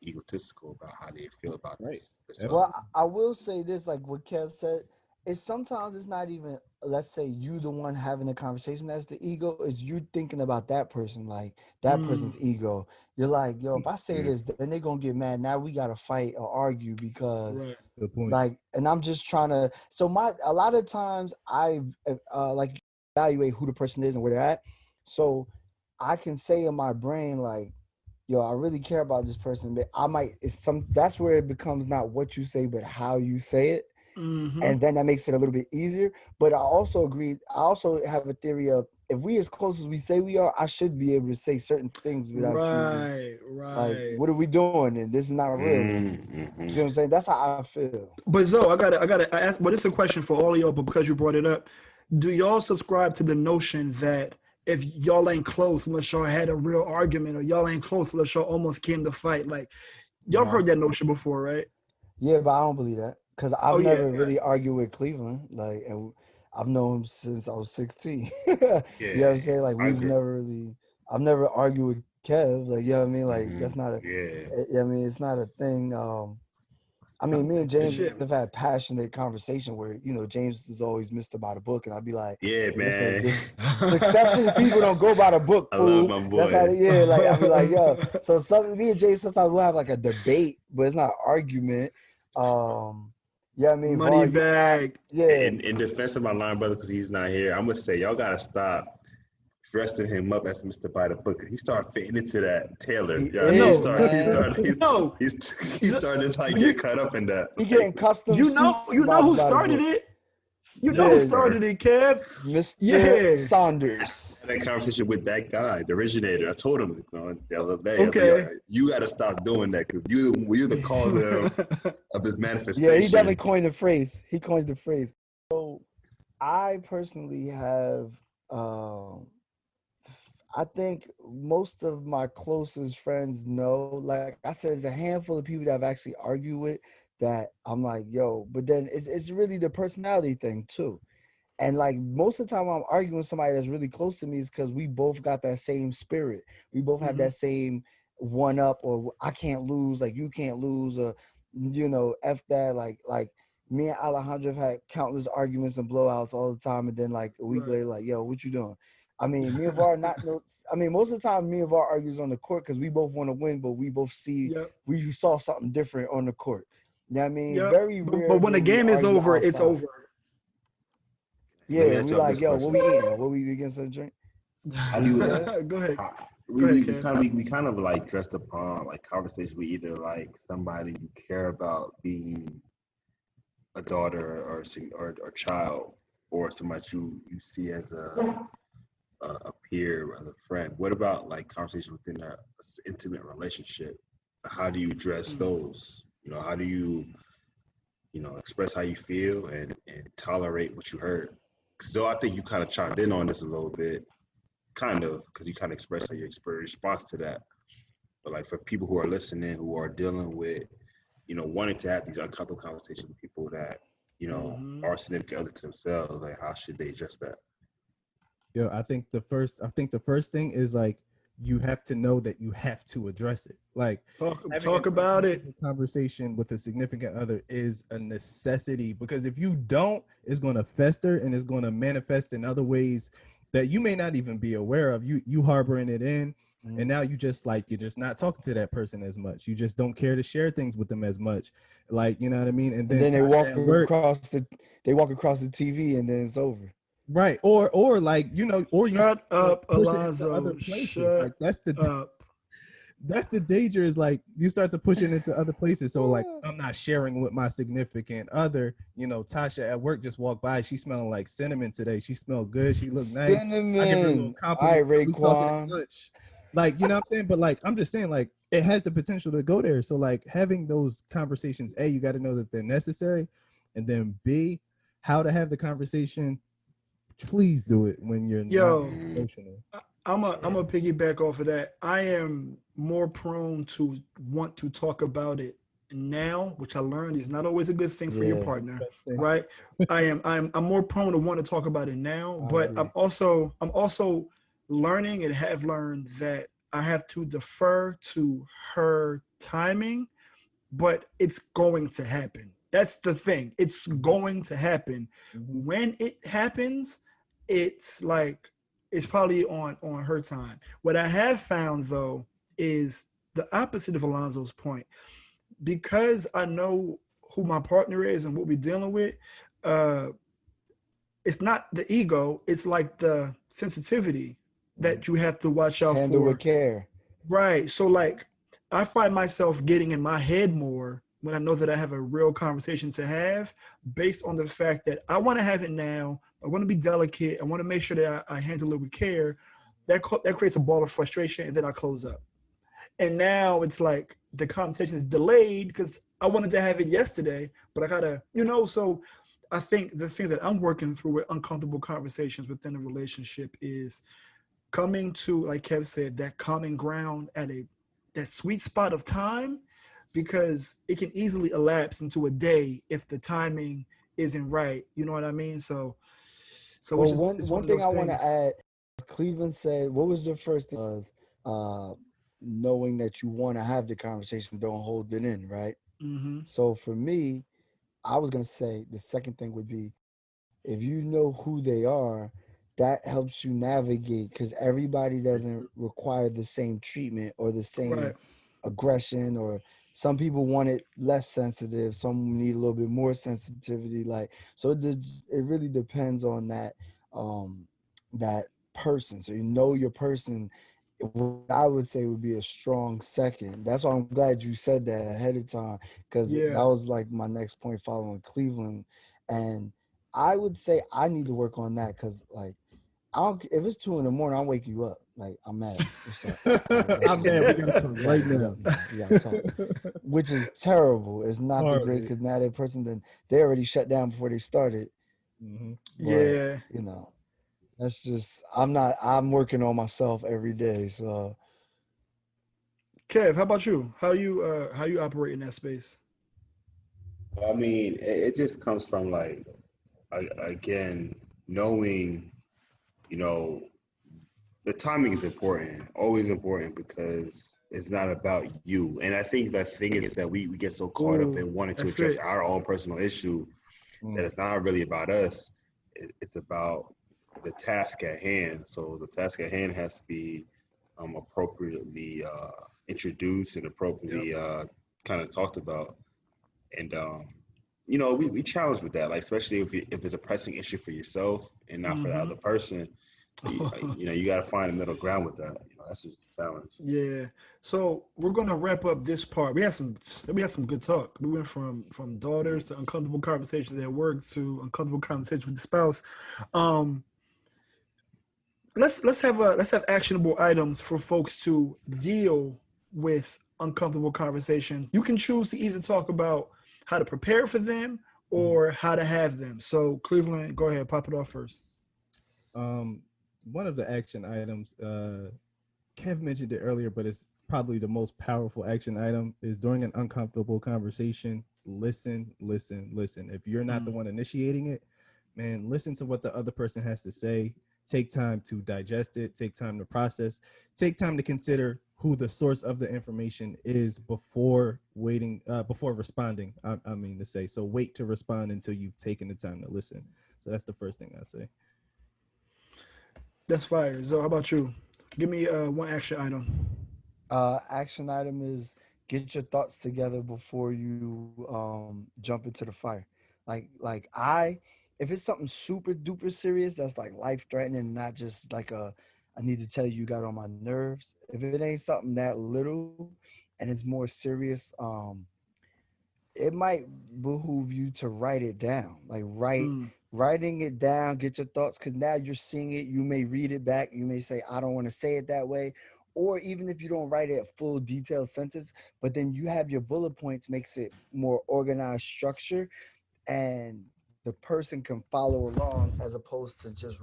egotistical about how they feel about Right. this Well, Absolutely. I will say this, like what Kev said, is sometimes it's not even, let's say you the one having the conversation as the ego, is you thinking about that person, like that Mm. person's ego. You're like, yo, if I say Mm, this, then they're gonna get mad. Now we gotta fight or argue because Right. Good point. like, and I'm just trying to, so a lot of times I like evaluate who the person is and where they're at. So I can say in my brain, like, yo, I really care about this person, but that's where it becomes not what you say, but how you say it. Mm-hmm. And then that makes it a little bit easier. But I also agree, I also have a theory of if we as close as we say we are, I should be able to say certain things without you Right. like, Right. what are we doing? And this is not real. And you know what I'm saying? That's how I feel. But Zoe, I ask. But it's a question for all of y'all. But because you brought it up, do y'all subscribe to the notion that if y'all ain't close unless y'all had a real argument, or y'all ain't close unless y'all almost came to fight? Like, y'all No. heard that notion before, right? Yeah, but I don't believe that. Because Oh I've yeah. never really argued with Cleveland. Like, and I've known him since I was 16. You know what yeah, I'm saying? Like, I we've agree. never really, I've never argued with Kev. Like, you know what I mean? Like, Hmm. that's not Yeah. I mean, it's not a thing. I I mean, don't me and think that James Shit. either. have had passionate conversation where, James is always missed about a book. And I'd be like, Yeah, listen, man. this successful people don't go by the book, I love fool. my That's how boy. they, yeah, like, I'd be like, yo. So me and James sometimes we'll have like a debate, but it's not an argument. Yeah, I mean, Money Var, bag. yeah, In defense of my line brother, because he's not here, I'm gonna say y'all gotta stop dressing him up as Mr. By the Book. He started fitting into that Taylor. he Yeah, I mean, is, No, man. no. he started to like You get caught up in that. He Like, getting custom you know suits you know who by the started book. it. You know who Yeah, started it, Kev. Mr. Yeah. Saunders. that conversation with that guy, the originator. I told him, the other day, I was like, Okay. yo, you got to stop doing that, because you're the cause of this Yeah, he definitely manifestation. coined the phrase. He coined the phrase. So I personally have, um, I think most of my closest friends know. Like I said, there's a handful of people that I've actually argued with that I'm like, yo. But then it's really the personality thing too. And like most of the time I'm arguing with somebody that's really close to me is because we both got that same spirit. We both have Mhm. that same one up, or I can't lose, like you can't lose, or F that, like me and Alejandro have had countless arguments and blowouts all the time, and then like a week Right. later, like, yo, what you doing? I mean, me and Var not no. I mean, most of the time, me and Var argues on the court because we both want to win, but we both see Yep. we saw something different on the court. You know what I mean? Yep. Very rare. But when the do we game is argue over, it's outside. over. Yeah, Let me ask we y'all like, this yo, what we question. eating? What we against the drink? How do you Go ahead. we, Go ahead, we, Kev. we kind of like dressed upon like conversations with either like somebody you care about being a daughter or child, or somebody you see as a peer, as a friend. What about like conversation within a intimate relationship? How do you address those? You know, how do you express how you feel and tolerate what you heard? So I think you kind of chimed in on this a little bit, kind of, because you kind of expressed how you express response to that. But like for people who are listening, who are dealing with, wanting to have these uncomfortable conversations with people that, Mhm. are significant other to themselves, like how should they address that? Yo, I think the first thing is like you have to know that you have to address it. Like having Talk an about it. uncomfortable conversation with a significant other is a necessity, because if you don't, it's going to fester and it's going to manifest in other ways that you may not even be aware of. You harboring it in, and now you're just not talking to that person as much. You just don't care to share things with them as much. Like, you know what I mean? And And then they Tasha walk at work, across the TV, and then it's over. right, or like, or you Shut up, push it into other Alonzo. places. Like Shut that's the up. that's the danger, is like you start to push it into other places. So like I'm not sharing with my significant other. Tasha at work just walked by. She smelling like cinnamon today. She smelled good. She looked nice. I give her a little Cinnamon. All compliment. right, We talking at Raekwon. lunch. Like, you know what I'm saying? But like I'm just saying, like, it has the potential to go there. So like having those conversations, A, you got to know that they're necessary. And then B, how to have the conversation. Please do it when you're not Yo, emotional. I'm a piggyback off of that. I am more prone to want to talk about it now, which I learned is not always a good thing for your Yeah, partner, Best thing. right? I'm more prone to want to talk about it now, I but agree. I'm also learning and have learned that I have to defer to her timing, but it's going to happen. That's the thing. It's going to happen. Mhm. When it happens, it's like it's probably on her time. What I have found though is the opposite of Alonzo's point. Because I know who my partner is and what we're dealing with, uh, it's not the ego, it's like the sensitivity that you have to watch out Handle with for. care. Right. So like I find myself getting in my head more when I know that I have a real conversation to have, based on the fact that I want to have it now. I want to be delicate. I want to make sure that I handle it with care. That creates a ball of frustration, and then I close up. And now it's like the conversation is delayed because I wanted to have it yesterday, but I gotta, So I think the thing that I'm working through with uncomfortable conversations within a relationship is coming to, like Kev said, that common ground at that sweet spot of time, because it can easily elapse into a day if the timing isn't right. You know what I mean? So Well, it's one one of thing those I want to things. add, Cleveland said, what was the first thing? Was knowing that you want to have the conversation, don't hold it in, right? Mm-hmm. So for me, I was gonna say the second thing would be, if you know who they are, that helps you navigate, because everybody doesn't require the same treatment or the Right. same aggression, or some people want it less sensitive, some need a little bit more sensitivity. Like, so it really depends on that person. So you know your person. What I would say would be a strong second. That's why I'm glad you said that ahead of time, because that Yeah. was like my next point following Cleveland. And I would say I need to work on that, because like, I don't, if it's 2 a.m, I'll wake you up. Like, I'm mad. What's up? Like, that's I'm just mad. me. We gotta talk We right gotta get now. up now. We gotta talk. Which is terrible. It's not the great, Hardly. because now that person, then they already shut down before they started. Mm-hmm. But Yeah. that's just, I'm working on myself every day. So Kev, how about you? How you operate in that space? I mean, it just comes from like again knowing, you know, the timing is important, always important, because it's not about you. And I think the thing is that we get so caught up Ooh, in wanting to that's address it. our own personal issue that it's not really about us. It's about the task at hand. So the task at hand has to be appropriately introduced and Yep. appropriately kind of talked about. And we challenge with that, like especially if it's a pressing issue for yourself and not for the other person. You got to find a middle ground with that. That's just a challenge. Yeah. So we're gonna wrap up this part. We had some good talk. We went from daughters to uncomfortable conversations at work to uncomfortable conversations with the spouse. Um, let's have actionable items for folks to deal with uncomfortable conversations. You can choose to either talk about how to prepare for them or how to have them. So Cleveland, go ahead, pop it off first. One of the action items, Kev mentioned it earlier, but it's probably the most powerful action item is during an uncomfortable conversation, listen, listen, listen. If you're not the one initiating it, man, listen to what the other person has to say. Take time to digest it, take time to process, take time to consider who the source of the information is before responding. I mean to say, so wait to respond until you've taken the time to listen. So that's the first thing I say. That's fire. So how about you? Give me one action item. Action item is get your thoughts together before you jump into the fire. Like if it's something super duper serious that's like life threatening, not just like I need to tell you got on my nerves. If it ain't something that little and it's more serious, it might behoove you to write it down. Like Mm, writing it down, get your thoughts, because now you're seeing it. You may read it back. You may say, I don't want to say it that way. Or even if you don't write it a full detailed sentence, but then you have your bullet points, makes it more organized structure, and the person can follow along as opposed to just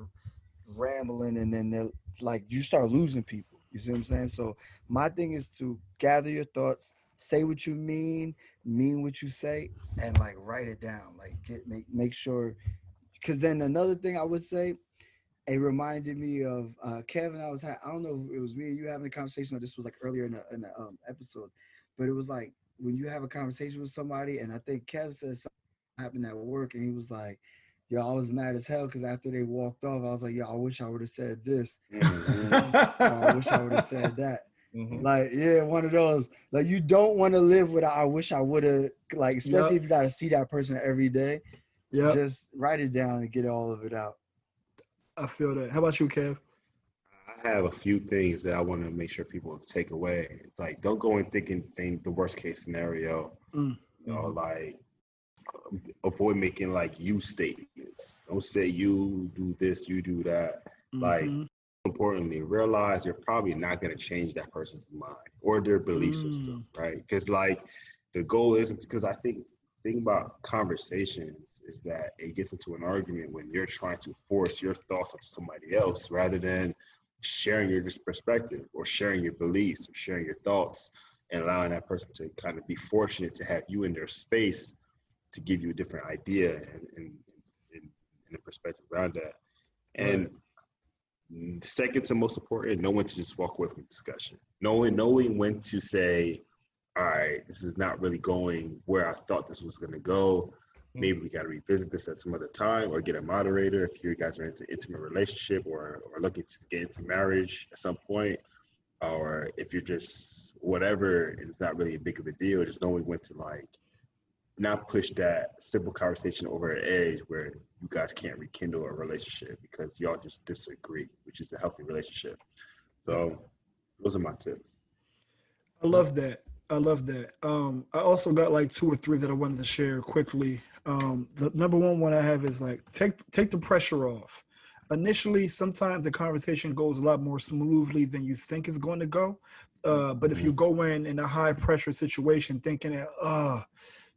rambling, and then they're like you start losing people. You see what I'm saying? So my thing is to gather your thoughts, say what you mean what you say, and like write it down. Like make sure, because then another thing I would say, it reminded me of Kevin. I don't know if it was me and you having a conversation, or this was like earlier in the episode, but it was like when you have a conversation with somebody, and I think Kev said something happened at work, and he was like, "Yo, I was mad as hell because after they walked off, I was like, yo, I wish I would have said this. Mm-hmm. I wish I would have said that." Mm-hmm. Like, yeah, one of those. Like, you don't want to live with I wish I would have. Like, especially yep. if you got to see that person every day, Yep. just write it down and get all of it out. I feel that. How about you, Kev? I have a few things that I want to make sure people take away. It's like don't go in thinking the worst case scenario. Mm, Like avoid making like you statements. Don't say you do this, you do that. Like mm-hmm. importantly, realize you're probably not going to change that person's mind or their belief system, Mm, right? Because like the goal isn't because I think thing about conversations is that it gets into an argument when you're trying to force your thoughts onto somebody else rather than sharing your perspective or sharing your beliefs or sharing your thoughts and allowing that person to kind of be fortunate to have you in their space to give you a different idea and a perspective around that. right. And second to most important, know when to just walk away from the discussion. Knowing when to say, all right, this is not really going where I thought this was going to go. Maybe we got to revisit this at some other time or get a moderator if you guys are into intimate relationship or looking to get into marriage at some point. Or if you're just whatever, and it's not really a big of a deal, just knowing when to like not push that simple conversation over an edge where you guys can't rekindle a relationship because y'all just disagree, which is a healthy relationship. So those are my tips. I love that. I love that. I also got like two or three that I wanted to share quickly. The number one I have is like take the pressure off. Initially, sometimes the conversation goes a lot more smoothly than you think it's going to go. But if you go in a high pressure situation thinking that,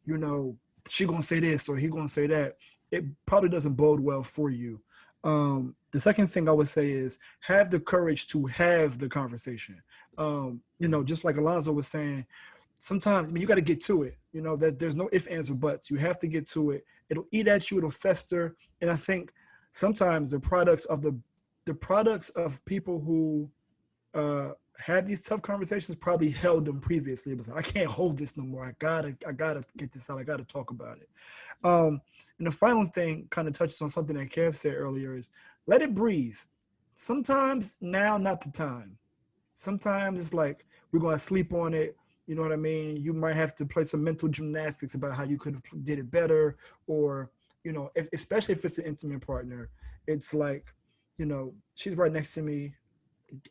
you know, she gonna say this or he gonna say that, it probably doesn't bode well for you. The second thing I would say is have the courage to have the conversation. Just like Alonzo was saying, sometimes you got to get to it. That there's no ifs, ands, or buts. You have to get to it. It'll eat at you. It'll fester. And I think sometimes the products of people who had these tough conversations, probably held them previously. It was like, I can't hold this no more. I gotta get this out. I gotta talk about it. And the final thing kind of touches on something that Kev said earlier is let it breathe. Sometimes now, not the time. Sometimes it's like we're gonna sleep on it. You know what I mean? You might have to play some mental gymnastics about how you could have did it better, or especially if it's an intimate partner, it's like, she's right next to me.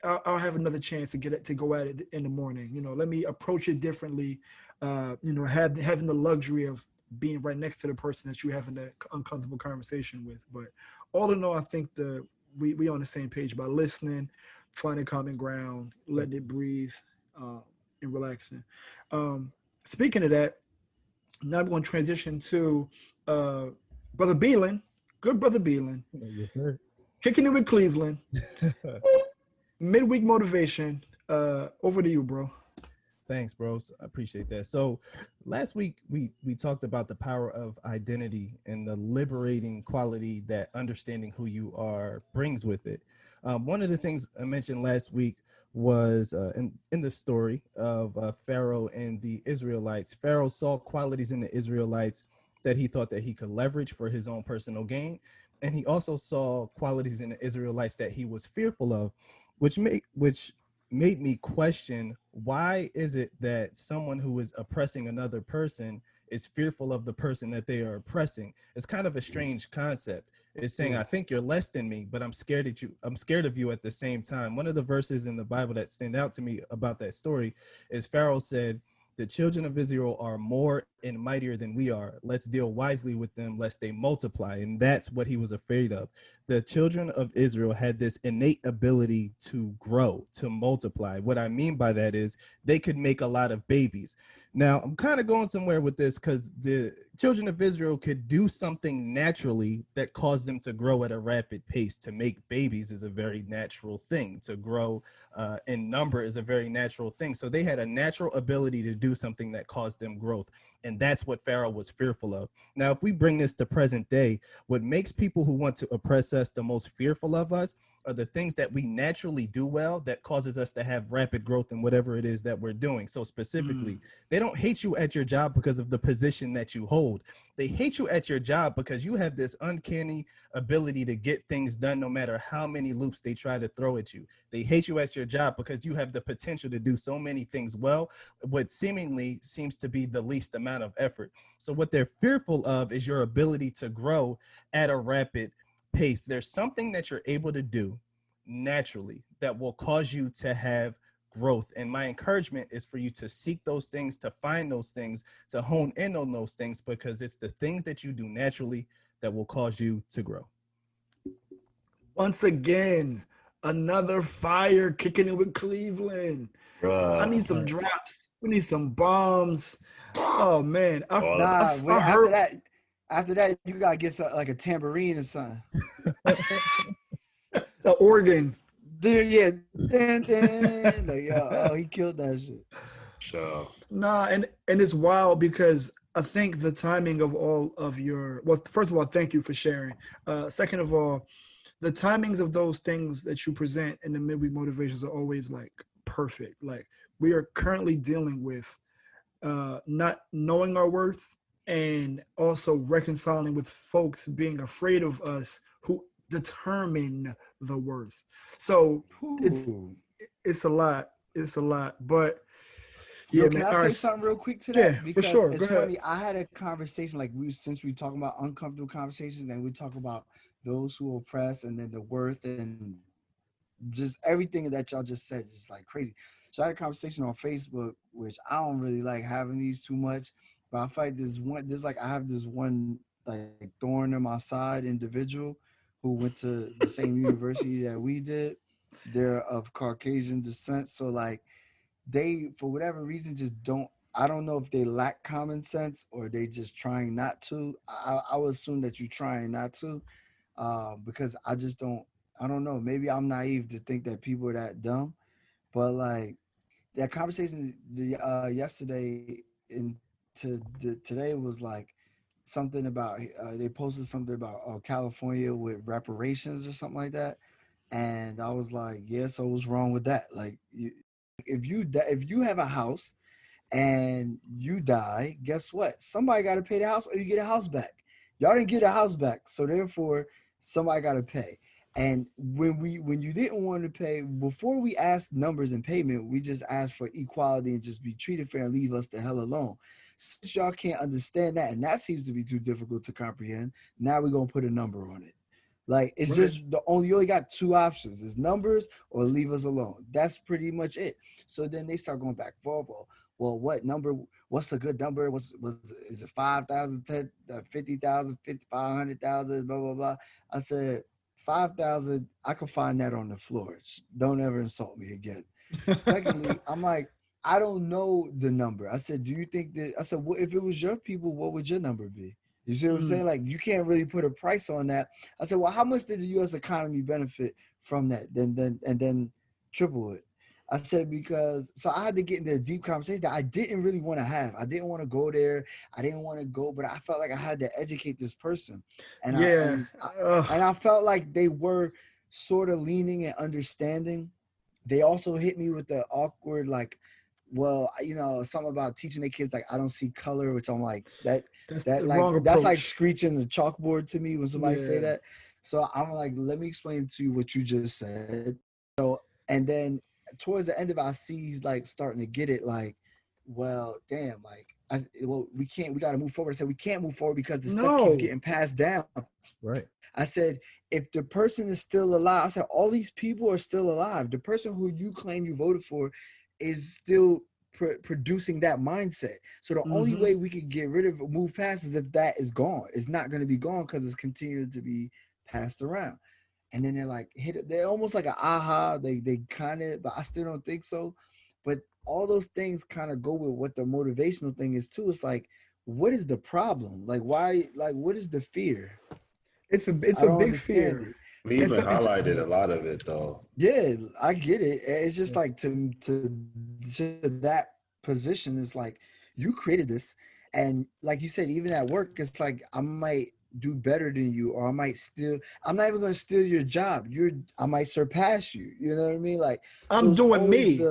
I'll have another chance to get it to go at it in the morning. Let me approach it differently. Having the luxury of being right next to the person that you're having that uncomfortable conversation with. But all in all, I think we on the same page about listening, finding common ground, letting it breathe, and relaxing. Speaking of that, now we're going to transition to Brother Beelan, good Brother Beelan, Yes, sir. kicking it with Cleveland, midweek motivation. Over to you, bro. Thanks, bros. I appreciate that. So last week we talked about the power of identity and the liberating quality that understanding who you are brings with it. One of the things I mentioned last week was in the story of Pharaoh and the Israelites. Pharaoh saw qualities in the Israelites that he thought that he could leverage for his own personal gain, and he also saw qualities in the Israelites that he was fearful of, which made me question, why is it that someone who is oppressing another person is fearful of the person that they are oppressing? It's kind of a strange concept. It's saying, I think you're less than me, but I'm scared of you at the same time. One of the verses in the Bible that stand out to me about that story is Pharaoh said, the children of Israel are more and mightier than we are. Let's deal wisely with them, lest they multiply. And that's what he was afraid of. The children of Israel had this innate ability to grow, to multiply. What I mean by that is they could make a lot of babies. Now, I'm kind of going somewhere with this because the children of Israel could do something naturally that caused them to grow at a rapid pace. To make babies is a very natural thing. To grow in number is a very natural thing. So they had a natural ability to do something that caused them growth. And that's what Pharaoh was fearful of. Now, if we bring this to present day, what makes people who want to oppress us the most fearful of us are the things that we naturally do well that causes us to have rapid growth in whatever it is that we're doing. So specifically, they don't hate you at your job because of the position that you hold. They hate you at your job because you have this uncanny ability to get things done no matter how many loops they try to throw at you. They hate you at your job because you have the potential to do so many things well, what seemingly seems to be the least amount of effort. So what they're fearful of is your ability to grow at a rapid pace. There's something that you're able to do naturally that will cause you to have growth. And my encouragement is for you to seek those things, to find those things, to hone in on those things, because it's the things that you do naturally that will cause you to grow. Once again, another fire kicking it with Cleveland. I need some drops. We need some bombs. Oh man, Nah, I wait, heard after that, you gotta get like a tambourine or something. the organ. Dude, yeah, like, yo, oh, he killed that shit. So Nah, and it's wild because I think the timing of all of first of all, thank you for sharing. Second of all, the timings of those things that you present in the midweek motivations are always like perfect. Like we are currently dealing with not knowing our worth and also reconciling with folks being afraid of us who determine the worth. So it's Ooh. it's a lot. It's a lot. But Yo, yeah, can man. I All say right. something real quick to Yeah, that? for Because sure. Go it's ahead. funny. I had a conversation like since we talking about uncomfortable conversations, and we talk about those who oppress, and then the worth, and just everything that y'all just said, just like crazy. So I had a conversation on Facebook, which I don't really like having these too much, but I feel like I have this one like thorn in my side individual who went to the same university that we did. They're of Caucasian descent, so like they for whatever reason just don't. I don't know if they lack common sense or they just trying not to. I would assume that you're trying not to, because I don't know. Maybe I'm naive to think that people are that dumb, but like that conversation yesterday today was like something about they posted something about California with reparations or something like that, And I was like, yeah, so what's wrong with that? Like, if you have a house and you die, guess what? Somebody got to pay the house, or you get a house back. Y'all didn't get a house back, so therefore somebody got to pay. And when you didn't want to pay, before we asked numbers and payment, we just asked for equality and just be treated fair and leave us the hell alone. Since y'all can't understand that, and that seems to be too difficult to comprehend, now we're gonna put a number on it. Like, it's Right. just you only got two options: it's numbers or leave us alone. That's pretty much it. So then they start going back and forth. Well, what number? What's a good number? Is it 5,000, 10, 50,000, 500,000, blah blah blah. I said 5,000. I can find that on the floor. Don't ever insult me again. Secondly, I'm like, I don't know the number. I said, do you think that? I said, well, if it was your people, what would your number be? You see what I'm saying? Like, you can't really put a price on that. I said, well, how much did the U.S. economy benefit from that? Then triple it. I said, because so I had to get into a deep conversation that I didn't really want to have. I didn't want to go there. I didn't want to go, but I felt like I had to educate this person, and Yeah. I felt like they were sort of leaning and understanding. They also hit me with the awkward, like, well, something about teaching the kids, like, I don't see color, which I'm like, That's that the like wrong that's like approach. screeching the chalkboard to me when somebody say Yeah. that. So I'm like, let me explain to you what you just said. So, and then towards the end of it, I see he's like starting to get it, like, well, damn, like, we got to move forward. I said, we can't move forward because the stuff keeps No. getting passed down. Right. I said, if the person is still alive, I said, all these people are still alive. The person who you claim you voted for is still producing that mindset. So the only way we could get rid of move past is if that is gone. It's not going to be gone because it's continued to be passed around. And then they're like, they're almost like an aha. They kind of, but I still don't think so. But all those things kind of go with what the motivational thing is too. It's like, what is the problem? Like, why? Like, what is the fear? It's I a don't big understand fear. it. We It's even a it's highlighted a lot of it though. Yeah, I get it. It's just Yeah. like to that position is like, you created this, and like you said, even at work, it's like, I might do better than you, or I might steal. I'm not even going to steal your job. I might surpass you. You know what I mean? Like, so I'm it's doing always me.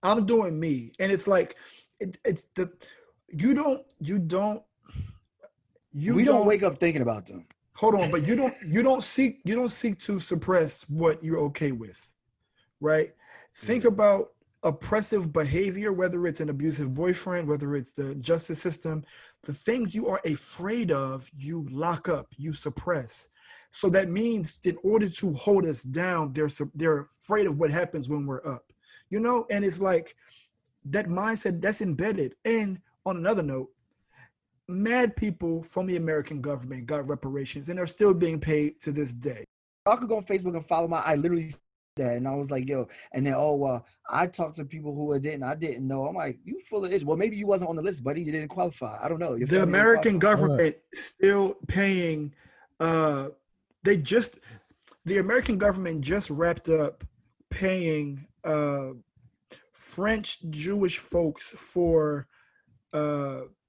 I'm doing me. And it's like it's the you don't you we don't don't wake up thinking about them. hold on, but you don't seek to suppress what you're okay with, right? Think Yeah. about oppressive behavior, whether it's an abusive boyfriend, whether it's the justice system, the things you are afraid of, you lock up, you suppress. So that means in order to hold us down, they're afraid of what happens when we're up, And it's like that mindset that's embedded. And on another note, mad people from the American government got reparations and are still being paid to this day. Y'all could go on Facebook and follow I literally said that, and I was like, yo, and then, oh, well, I talked to people who I didn't know. I'm like, you full of ish. Well, maybe you wasn't on the list, buddy. You didn't qualify. I don't know. Your The family didn't American qualify. government still paying. Uh, they just the American government just wrapped up paying French Jewish folks for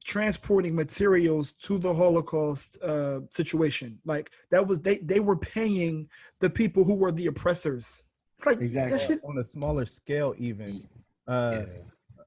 transporting materials to the Holocaust situation. Like that was they were paying the people who were the oppressors. It's like that Exactly. shit. On a smaller scale, even uh, Yeah.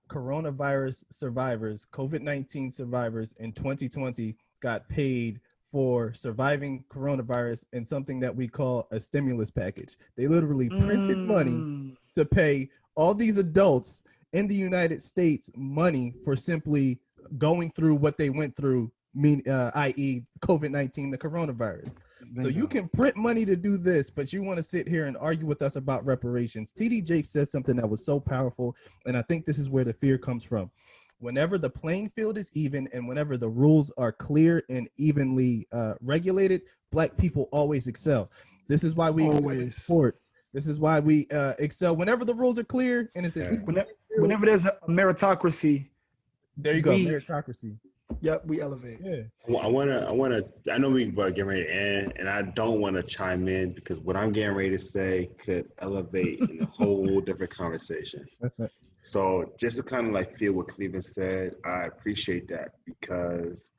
coronavirus survivors, COVID-19 survivors in 2020 got paid for surviving coronavirus in something that we call a stimulus package. They literally printed money Mm, to pay all these adults in the United States money for simply going through what they went through, i.e., COVID-19, the coronavirus. So you Bingo. can print money to do this, but you want to sit here and argue with us about reparations. TD Jakes says something that was so powerful, and I think this is where the fear comes from. Whenever the playing field is even and whenever the rules are clear and evenly regulated, Black people always excel. This is why we excel in always. sports. This is why we excel whenever the rules are clear and it's an Yeah. equal playing field. Whenever there's a meritocracy, There you go, we meritocracy. we elevate. Yeah. I know we are getting ready to end, and I don't want to chime in because what I'm getting ready to say could elevate in a whole different conversation. So just to kind of like feel what Cleveland said, I appreciate that because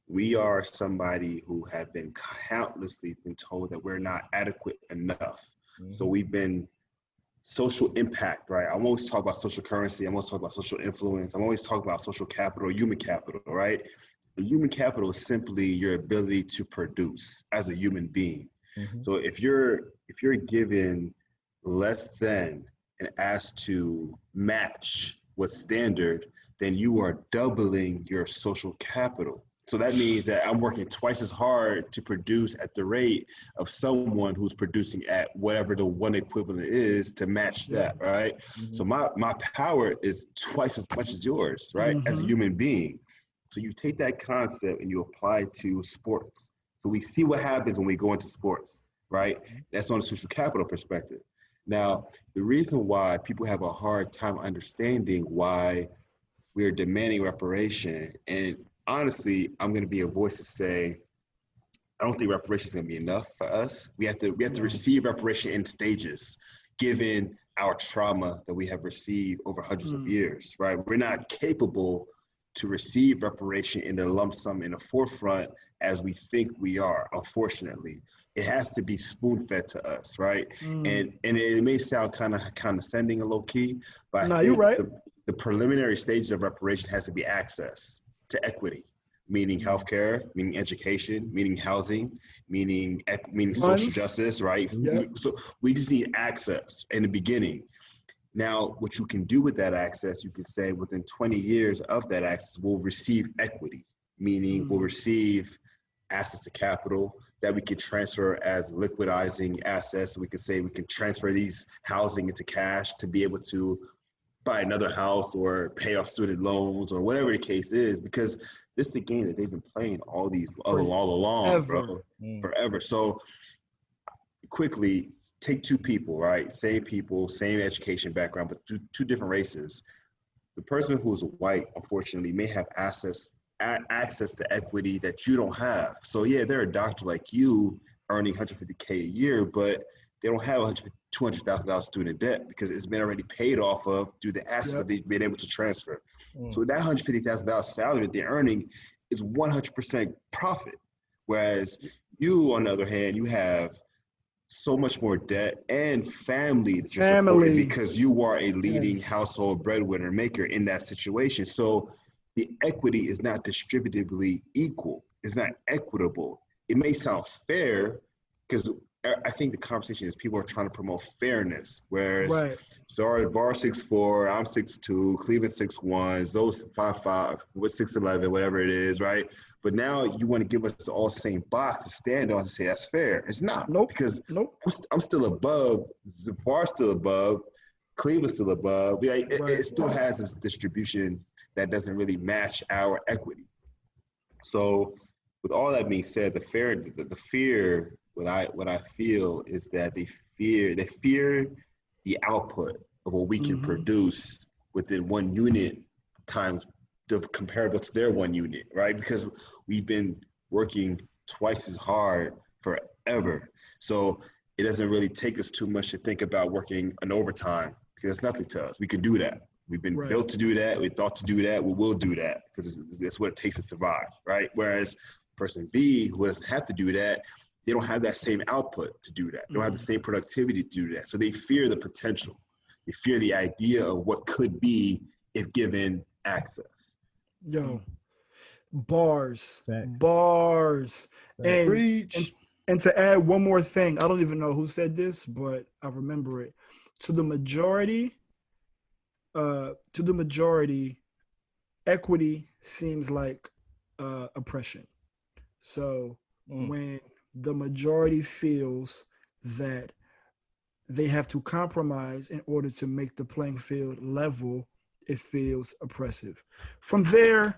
we are somebody who have been countlessly been told that we're not adequate enough. So we've been social impact, right? I'm always talking about social currency. I'm always talking about social influence. I'm always talking about social capital, human capital, right? The human capital is simply your ability to produce as a human being. So if you're given less than and asked to match what's standard, then you are doubling your social capital. So that means that I'm working twice as hard to produce at the rate of someone who's producing at whatever the one equivalent is to match that, right? So my power is twice as much as yours, right? As a human being. So you take that concept and you apply it to sports. So we see what happens when we go into sports, right? That's on the social capital perspective. Now, the reason why people have a hard time understanding why we're demanding reparation, and honestly, I'm going to be a voice to say, I don't think reparation is going to be enough for us. We have to receive reparation in stages, given our trauma that we have received over hundreds of years, right? We're not capable to receive reparation in the lump sum in the forefront as we think we are, unfortunately. It has to be spoon-fed to us, right? And it may sound kind of condescending and low-key, but I you're think right. the preliminary stages of reparation has to be access to equity, meaning healthcare, meaning education, meaning housing, meaning social justice, right? So we just need access in the beginning. Now, what you can do with that access, you can say within 20 years of that access, we'll receive equity, meaning we'll receive access to capital that we can transfer as liquidizing assets. We could say we can transfer these housing into cash to be able to buy another house or pay off student loans or whatever the case is, because this is the game that they've been playing all along, bro, forever. So quickly, take two people, right? Same people, same education background, but two different races. The person who's white, unfortunately, may have access to equity that you don't have. So yeah, they're a doctor like you earning $150K a year, but they don't have $200,000 student debt because it's been already paid off of through the assets that they've been able to transfer. So that $150,000 salary that they're earning is 100% profit. Whereas you, on the other hand, you have so much more debt and family that you're supporting because you are a leading household breadwinner maker in that situation. So the equity is not distributively equal. It's not equitable. It may sound fair because I think the conversation is people are trying to promote fairness, whereas sorry, Bar 6'4", I'm 6'2", Cleveland 6'1", Zoe's 5'5", with 6'11", whatever it is, right? But now you want to give us all the same box to stand on and say that's fair. It's not, because I'm still above, Zafar's still above, Cleveland's still above. It still has this distribution that doesn't really match our equity. So with all that being said, the fear, what I feel is that they fear the output of what we can produce within one unit times comparable to their one unit, right? Because we've been working twice as hard forever. So it doesn't really take us too much to think about working an overtime because it's nothing to us. We can do that. We've been built to do that. We thought to do that. We will do that because that's what it takes to survive, right? Whereas person B, who doesn't have to do that, they don't have that same output to do that. They don't have the same productivity to do that. So they fear the potential. They fear the idea of what could be if given access. Yo, bars. And to add one more thing, I don't even know who said this, but I remember it. To the majority, equity seems like oppression. So when the majority feels that they have to compromise in order to make the playing field level, it feels oppressive. From there, I'm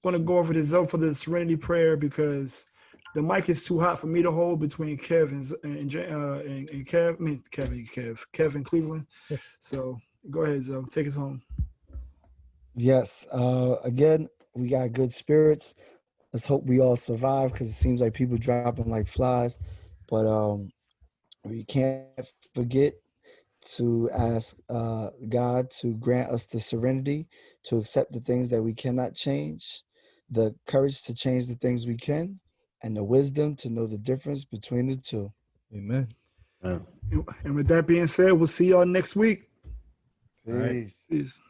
going to go over to Zoe for the Serenity Prayer because the mic is too hot for me to hold between Kev and Kev. I mean, Kev and Cleveland. So go ahead, Zoe. Take us home. Yes. Again, we got good spirits. Let's hope we all survive because it seems like people dropping like flies. But we can't forget to ask God to grant us the serenity to accept the things that we cannot change, the courage to change the things we can, and the wisdom to know the difference between the two. Amen. Yeah. And with that being said, we'll see y'all next week. All right. Peace. Peace.